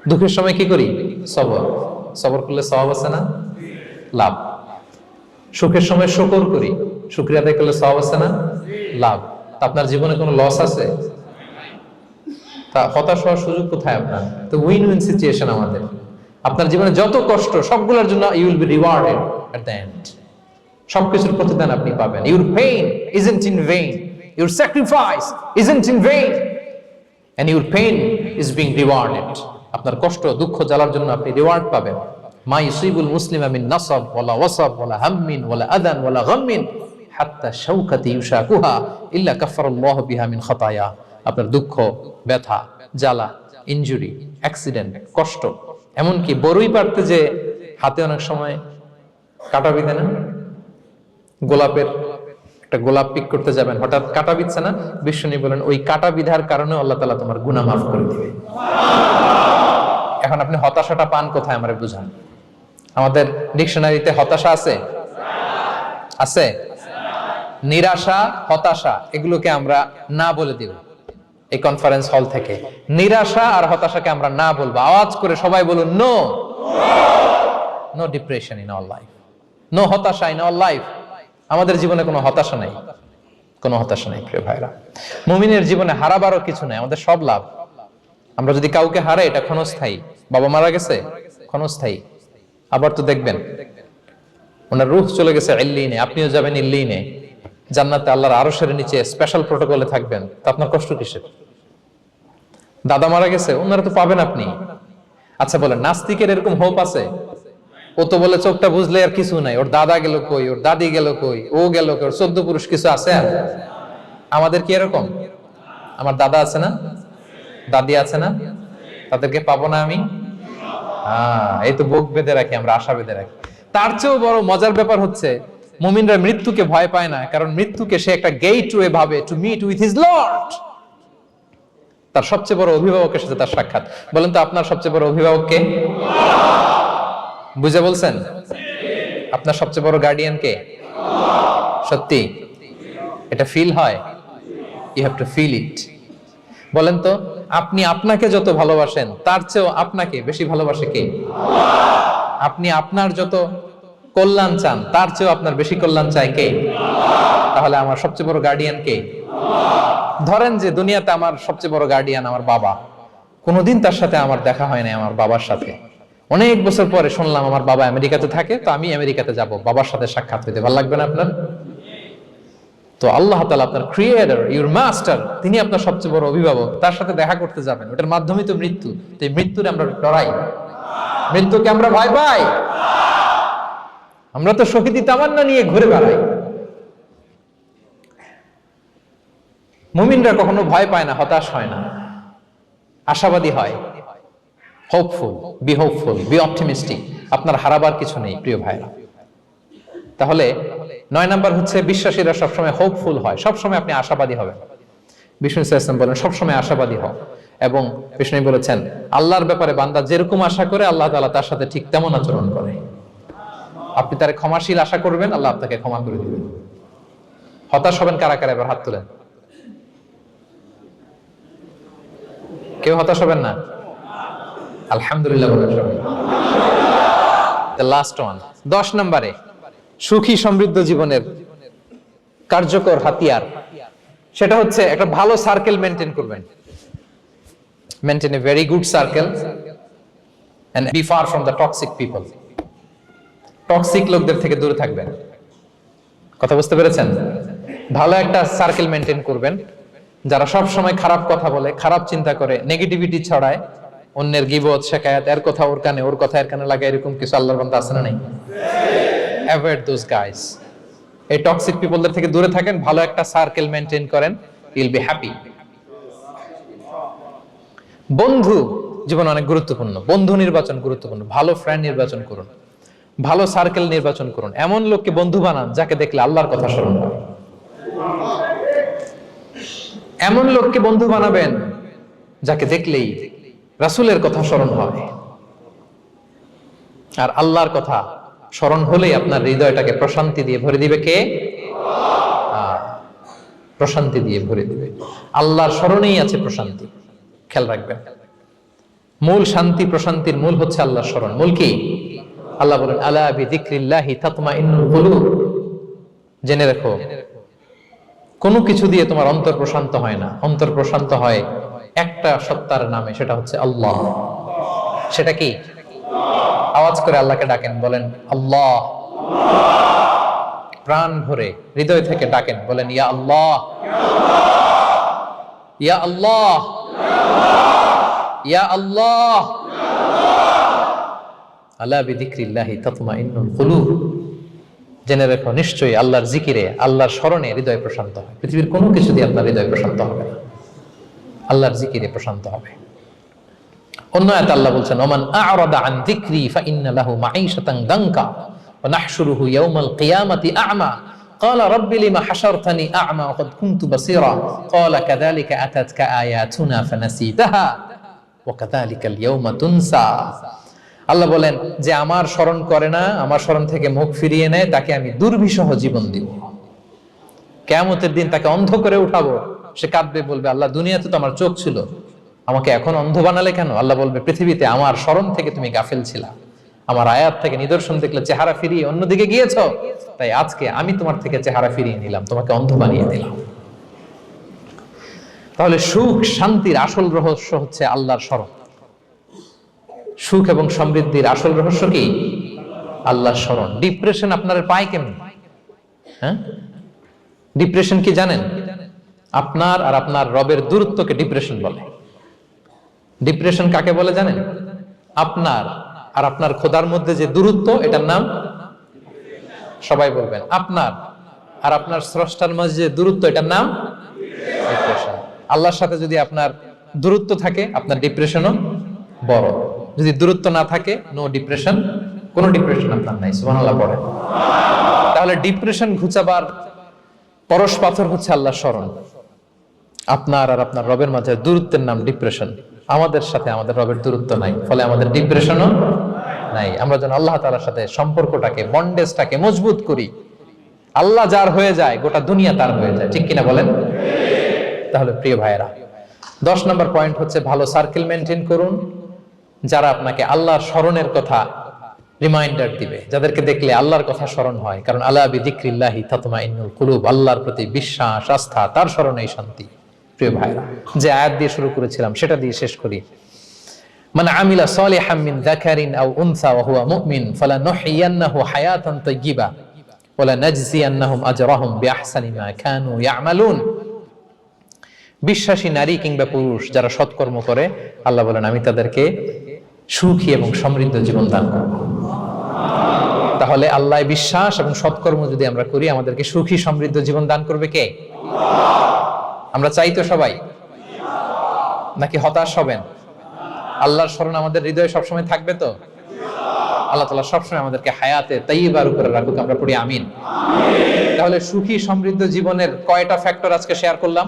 দুঃখের সময় কি করি? সবর করলে সওয়াব আছে না? লাভ। সুখের সময় শুকর করি, শুকরিয়া আদায় করলে সওয়াব আছে না? লাভ। তা আপনার জীবনে কোনো লস আছে? তা হতাশ হওয়ার সুযোগ কোথায় আপনার? তো উইন উইন সিচুয়েশন আমাদের। আপনার জীবনে যত কষ্ট, সবগুলোর জন্য you will be rewarded at the end. সবকিছুর প্রতিদান আপনি পাবেন। Your pain isn't in vain, your sacrifice isn't in vain, and your pain is being rewarded. আপনার কষ্ট, দুঃখ জ্বালার জন্য আপনি রিওয়ার্ড পাবেন। মা ইউসিবুল মুসলিমা মিন নাসাব ওয়ালা ওয়াসাব ওয়ালা হাম্মিন ওয়ালা আদান ওয়ালা গাম্মিন হাত্তা শাওকাতি ইউশাকুহা ইল্লা কাফারাল্লাহু বিহা মিন খাতায়া। আপনার দুঃখ, ব্যথা, জ্বালা, ইনজুরি, অ্যাক্সিডেন্ট, কষ্ট, এমনকি বড়ই পারতে যে হাতে অনেক সময় কাটা বিঁধে না, গোলাপের একটা গোলাপ পিক করতে যাবেন, হঠাৎ কাটা বিঁধছে না, বিশ্বনী বলেন ওই কাটা বিধার কারণে আল্লাহ তাআলা তোমার গুনাহ মাফ করে দিবে। এখন আপনি হতাশাটা পান কোথায় আমারে বুঝান। আমাদের ডিকশনারিতে হতাশা আছে? আছে? নিরাশা, হতাশা এগুলোকে আমরা না বলে দিব এই কনফারেন্স হল থেকে। নিরাশা আর হতাশাকে আমরা না বলবো। আওয়াজ করে সবাই বলুন, no no depression in our life, no হতাশা ইন আওয়ার লাইফ। আমাদের জীবনে কোনো হতাশা নাই, কোনো হতাশা নাই প্রিয় ভাইরা। মুমিনের জীবনে হারাবারও কিছু নাই, আমাদের সব লাভ। আমরা যদি কাউকে হারাই এটা ক্ষণস্থায়ী। বাবা মারা গেছে, ক্ষণস্থায়ী। আবার তো দেখবেন ওনার রূহ চলে গেছে ইল্লিনে, আপনিও যাবেন ইল্লিনে, জান্নাতে আল্লাহর আরশের নিচে স্পেশাল প্রটোকলে থাকবেন। তো আপনার কষ্ট কিসের? দাদা মারা গেছে, ওনারা তো পাবেন আপনি। আচ্ছা বলেন, নাস্তিকের এরকম হোপ আছে? ও তো বলে চোখটা বুঝলে আর কিছু নাই, ওর দাদা গেল কই, ওর দাদি গেল কই, ও গেল কই, ওর 14 পুরুষ কিছু আছে? আমাদের কি এরকম? আমার দাদা আছে না, দাদি আছে না, তাদেরকে পাবো না আমি? এই তো বুক বেঁধে রাখি আমরা, আশা বেঁধে রাখি। তার চেয়েও বড় মজার ব্যাপার হচ্ছে মুমিনরা মৃত্যুকে ভয় পায় না, কারণ মৃত্যুকে সে একটা গেটওয়ে ভাবে to meet with his lord. তার সবচেয়ে বড় অভিভাবকের সাথে তার সাক্ষাৎ। বলেন তো আপনার সবচেয়ে বড় অভিভাবক কে? বুঝে বলছেন? আপনার সবচেয়ে বড় গার্ডিয়ান কে? সত্যি এটা ফিল হয়? You have to feel it. বলেন তো, আপনি আপনাকে যত ভালোবাসেন তার চেয়েও আপনাকে বেশি ভালোবাসে কে? আপনি আপনার যত কল্যাণ চান তার চেয়েও আপনার বেশি কল্যাণ চায় কে? তাহলে আমার সবচেয়ে বড় গার্ডিয়ান কে? ধরেন যে দুনিয়াতে আমার সবচেয়ে বড় গার্ডিয়ান আমার বাবা, কোনোদিন তার সাথে আমার দেখা হয় না, আমার বাবার সাথে অনেক বছর পরে শুনলাম আমার বাবা আমেরিকাতে থাকে, তো আমি আমেরিকাতে যাব বাবার সাথে সাক্ষাৎ হইতে। ভালো লাগবে না আপনার? তো আল্লাহ তাআলা আপনার ক্রিয়েটর, ইউর মাস্টার, তিনি আপনার সবচেয়ে বড় অভিভাবক, তার সাথে দেখা করতে যাবেন, ওটার মাধ্যমেই তো মৃত্যু। তো এই মৃত্যুরে আমরা ডরাই, মৃত্যুকে আমরা ভয় পাই। আমরা তো শহীদি তামান্না নিয়ে ঘুরে বেড়াই। মুমিনরা কখনো ভয় পায় না, হতাশ হয় না, আশাবাদী হয়। Hopeful, B hopeful, B optimistic. আপনার হারাবার কিছু নেই প্রিয় ভাইরা। তাহলে 9 নাম্বার হচ্ছে বিশ্বাসীরা সবসময় হোপফুল হয়, সবসময় আপনি আশাবাদী হবেন। বিষ্ণু ইসলাম বলেন সবসময় আশাবাদী হও, এবং বিষ্ণু বলেছেন আল্লাহর ব্যাপারে বান্দা যেরকম আশা করে আল্লাহ তাআলা তার সাথে ঠিক তেমন আচরণ করে। আপনি তার ক্ষমাশীল আশা করবেন, আল্লাহ আপনাকে ক্ষমা করে দিবেন। হতাশ হবেন কারা কারা? এবার হাত তুলেন। কেউ হতাশ হবেন না? আলহামদুলিল্লাহ বলেন সবাই। দ্য লাস্ট ওয়ান, 10 নম্বরে সুখী সমৃদ্ধ জীবনের কার্যকর হাতিয়ার, সেটা হচ্ছে একটা ভালো সার্কেল মেনটেন করবেন। Maintain a very good circle and be far from the toxic people. Toxic লোকদের থেকে দূরে থাকবেন। কথা বুঝতে পেরেছেন? ভালো একটা সার্কেল মেনটেন করবেন, যারা সব সময় খারাপ কথা বলে, খারাপ চিন্তা করে, নেগেটিভিটি ছড়ায়, অন্যের গীবত শিকায়াত, এর কথা ওর কানে, ওর কথা এর কানে লাগে, এরকম কিছু আল্লাহর বান্দা আছে না নাই? Avoid those guys. এই টক্সিক পিপলদের থেকে দূরে থাকেন, ভালো একটা সার্কেল মেনটেন করেন, ইউ উইল বি হ্যাপি। বন্ধু জীবন অনেক গুরুত্বপূর্ণ, বন্ধু নির্বাচন গুরুত্বপূর্ণ। ভালো ফ্রেন্ড নির্বাচন করুন, ভালো সার্কেল নির্বাচন করুন, এমন লোককে বন্ধু বানান যাকে দেখলে আল্লাহর কথা স্মরণ হয়। এমন লোককে বন্ধু বানাবেন যাকে দেখলেই রাসূলের কথা স্মরণ হয়, আর আল্লাহর কথা স্মরণ হলেই আপনার হৃদয়টাকে প্রশান্তি দিয়ে ভরে দিবে কে? প্রশান্তি দিয়ে ভরে দিবে। আল্লাহর স্মরণেই আছে প্রশান্তি, খেয়াল রাখবেন। মূল শান্তি প্রশান্তির মূল হচ্ছে আল্লাহর স্মরণ। মূল কি? আল্লাহ বলেন আলা বিযিকরিল্লাহি তাতমাইন্নুল কুলুব। জেনে রাখো, কোনো কিছু দিয়ে তোমার অন্তর প্রশান্ত হয় না, অন্তর প্রশান্ত হয় একটা সত্তার নামে, সেটা হচ্ছে আল্লাহ। সেটা কি? আওয়াজ করে আল্লাহকে ডাকেন, বলেন আল্লাহ। প্রাণ ভরে হৃদয় থেকে ডাকেন, বলেন ইয়া আল্লাহ, ইয়া আল্লাহ, ইয়া আল্লাহ। আলা বিযিকরিল্লাহি তাতমাইন্নুল কুলুব। জেনে রেখো, নিশ্চয়ই আল্লাহর জিকিরে, আল্লাহর স্মরণে হৃদয় প্রশান্ত হয়। পৃথিবীর কোনো কিছু দিয়ে আপনার হৃদয় প্রশান্ত হবে না, আল্লাহর জিকিরে প্রশান্ত হবে। অন্য আয়াতে আল্লাহ বলছেন ওমান আ'রাদা আন যিকরি ফাইন্না লাহু মাঈশাতান দানকা ওয়া নাহশুরুহু ইয়াওমাল কিয়ামাতি আ'মা ক্বালা রাব্বি লিমা হাশারতানি আ'মা ওয়া ক্বাদ কুনতু বাসীরা ক্বালা কাযালিকা আতাতকা আয়াতুনা ফানাসিতাহা ওয়া কাযালিকাল ইয়াওমা তুনসা। আল্লাহ বলেন যে আমার স্মরণ করে না, আমার স্মরণ থেকে মুখ ফিরিয়ে নেয়, তাকে আমি দুর্বিষহ জীবন দিব। কিয়ামতের দিন তাকে অন্ধ করে উঠাবো, সে কাঁদবে, বলবে আল্লাহ দুনিয়াতে তো আমার চোখ ছিল, আমাকে এখন অন্ধ বানালে কেন? আল্লাহ বলবে পৃথিবীতে আমার স্মরণ থেকে তুমি গাফেল ছিলা, আমার আয়াত থেকে নিদর্শন দেখলে চেহারা ফিরিয়ে অন্যদিকে গিয়েছো, তাই আজকে আমি তোমার থেকে চেহারা ফিরিয়ে নিলাম, তোমাকে অন্ধ বানিয়ে দিলাম। তাহলে সুখ শান্তির আসল রহস্য হচ্ছে আল্লাহর স্মরণ। সুখ এবং সমৃদ্ধির আসল রহস্য কি? আল্লাহর স্মরণ। ডিপ্রেশন আপনার পায় কেমন? হ্যাঁ, ডিপ্রেশন কি জানেন? আপনার আর আপনার রবের দূরত্বকে ডিপ্রেশন বলে। ডিপ্রেশন কাকে বলে জানেন? আপনার আর আপনার খোদার মধ্যে যে দূরত্ব, এটার নাম, সবাই বলবেন, আপনার আর আপনার স্রষ্টার মাঝে যে দূরত্ব, এটার নাম ডিপ্রেশন। আল্লাহর সাথে যদি আপনার দূরত্ব থাকে, আপনার ডিপ্রেশনও বড়। যদি দূরত্ব না থাকে, নো ডিপ্রেশন, কোনো ডিপ্রেশন আপনার নাই। সুবহানাল্লাহ পড়ে। তাহলে ডিপ্রেশন ঘুচাবার পরশ পাথর হচ্ছে আল্লাহর স্মরণ। আপনার আর আপনার রবের মাঝে দূরত্বের নাম ডিপ্রেশন। আমাদের সাথে আমাদের রবের দূরত্ব নাই, ফলে আমাদের ডিপ্রেশনও নাই। আমরা যেন আল্লাহ তাআলার সাথে সম্পর্কটাকে, বন্ডেজটাকে মজবুত করি। আল্লাহ যার হয়ে যায়, গোটা দুনিয়া তার হয়ে যায়, ঠিক কিনা বলেন? তাহলে প্রিয় ভাইয়েরা, 10 নম্বর পয়েন্ট হচ্ছে ভালো সার্কেল মেনটেন করুন, যারা আপনাকে আল্লাহর স্মরণের কথা রিমাইন্ডার দিবে, যাদেরকে দেখলে আল্লাহর কথা স্মরণ হয়। কারণ আলা বিযিকরিল্লাহি তাতমাইন্নুল কুলুব, আল্লাহর প্রতি বিশ্বাস, আস্থা, তার স্মরণেই শান্তি। প্রিয় ভাইরা, যে আয়াত দিয়ে শুরু করেছিলাম সেটা দিয়ে শেষ করি। মান আমিলা সালিহাম মিন যাকারিন আও উনসা ওয়া হুয়া মুমিন ফালানুহইয়ান্নাহু হায়াতান তাইয়্যিবা ওয়া লানাজজিয়ান্নাহুম আজরাহুম বিআহসানি মা কানু ইয়ামালুন। বিশ্বাসী নারী কিংবা পুরুষ যারা সৎকর্ম করে, আল্লাহ বলেন আমি তাদেরকে সুখী এবং সমৃদ্ধ জীবন দান করব। তাহলে আল্লাহ বিশ্বাস এবং সৎকর্ম যদি আমরা করি, আমাদেরকে সুখী সমৃদ্ধ জীবন দান করবে কে? আমরা চাই তো সবাই, নাকি হতাশ হবেন? আল্লাহর স্মরণ আমাদের হৃদয়ে সবসময় থাকবে তো? আল্লাহ তাআলা সবসময় আমাদেরকে হায়াতে তাইয়্যিবার উপরে রাখুক, আমরা পড়ি আমিন। তাহলে সুখী সমৃদ্ধ জীবনের কয়টা ফ্যাক্টর আজকে শেয়ার করলাম?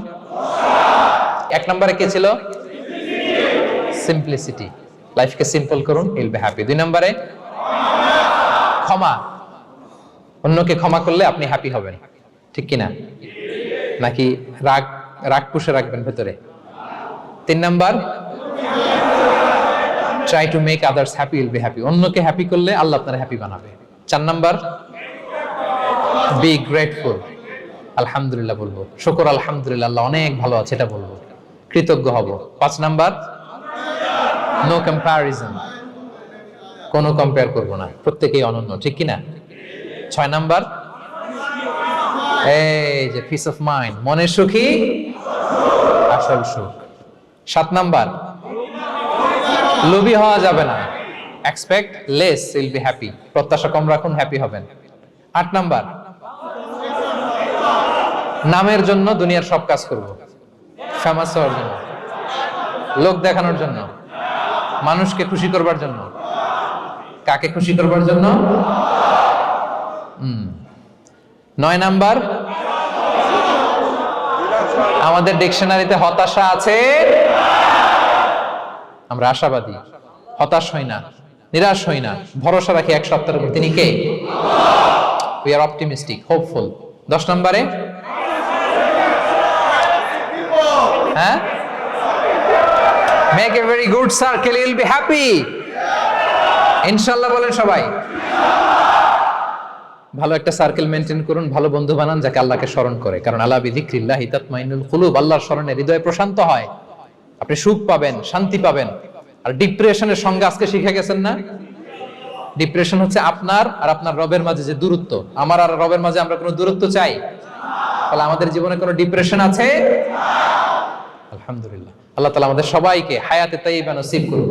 1 নম্বরে কে ছিল? সিম্পলিসিটি। লাইফকে সিম্পল করুন, ইউল বি হ্যাপি। 2 নম্বরে ক্ষমা। অন্যকে ক্ষমা করলে আপনি হ্যাপি হবেন, ঠিক কিনা? নাকি রাগ পুষে রাখবেন ভেতরে? 3 number, try to make others happy, will be happy. অন্যকে হ্যাপি করলে আল্লাহ আপনার হ্যাপি বানাবে। 4 নাম্বার, বি গ্রেটফুল। আলহামদুলিল্লাহ বলবো, শুকর আলহামদুলিল্লাহ, আল্লাহ অনেক ভালো আছে, এটা বলবো, কৃতজ্ঞ হব। 5 নাম্বার, নো কম্প্যারিজন, কোনো কম্পেয়ার করব না, প্রত্যেকেই অনন্য, ঠিক কিনা? 6 নাম্বার, এই যে পিস অফ মাইন্ড, মনের সুখী আসল সুখ। 7 নাম্বার, লোভী হওয়া যাবে না, expect less, will be happy, প্রত্যাশা কম রাখুন, হ্যাপি হবেন। 8 নাম্বার, নামের জন্য দুনিয়ার সব কাজ করব, ফেমাস হওয়ার জন্য, লোক দেখানোর জন্য, মানুষকে খুশি করবার জন্য। কাকে খুশি করবার জন্য? 9 নাম্বার, আমাদের ডিকশনারিতে হতাশা আছে? আমরা আশাবাদী, হতাশ হই না, নিরাশ হই না, ভরসা রাখি এক সত্তার উপর। তিনি কে? We are optimistic, hopeful. 10 নম্বরে, হ্যাঁ, make a very good circle, you will be happy. ইনশাআল্লাহ বলেন সবাই। ভালো একটা সার্কেল মেনটেন করুন, ভালো বন্ধু বানান যাকে আল্লাহকে স্মরণ করে, কারণ আলা বিযিকরিল্লাহি তাতমাইন্নুল কুলুব, আল্লাহর স্মরণে হৃদয় প্রশান্ত হয়, আপনি সুখ পাবেন, শান্তি পাবেন। আর ডিপ্রেশনের সংজ্ঞা আজকে শিখে গেছেন না? ডিপ্রেশন হচ্ছে আপনার আর আপনার রবের মাঝে যে দূরত্ব। আমার আর রবের মাঝে আমরা কোনো দূরত্ব চাই? তাহলে আমাদের জীবনে কোনো ডিপ্রেশন আছে? আলহামদুলিল্লাহ। আল্লাহ তাআলা আমাদের সবাইকে হায়াতে তাইয়্যিবা নসিব করুন।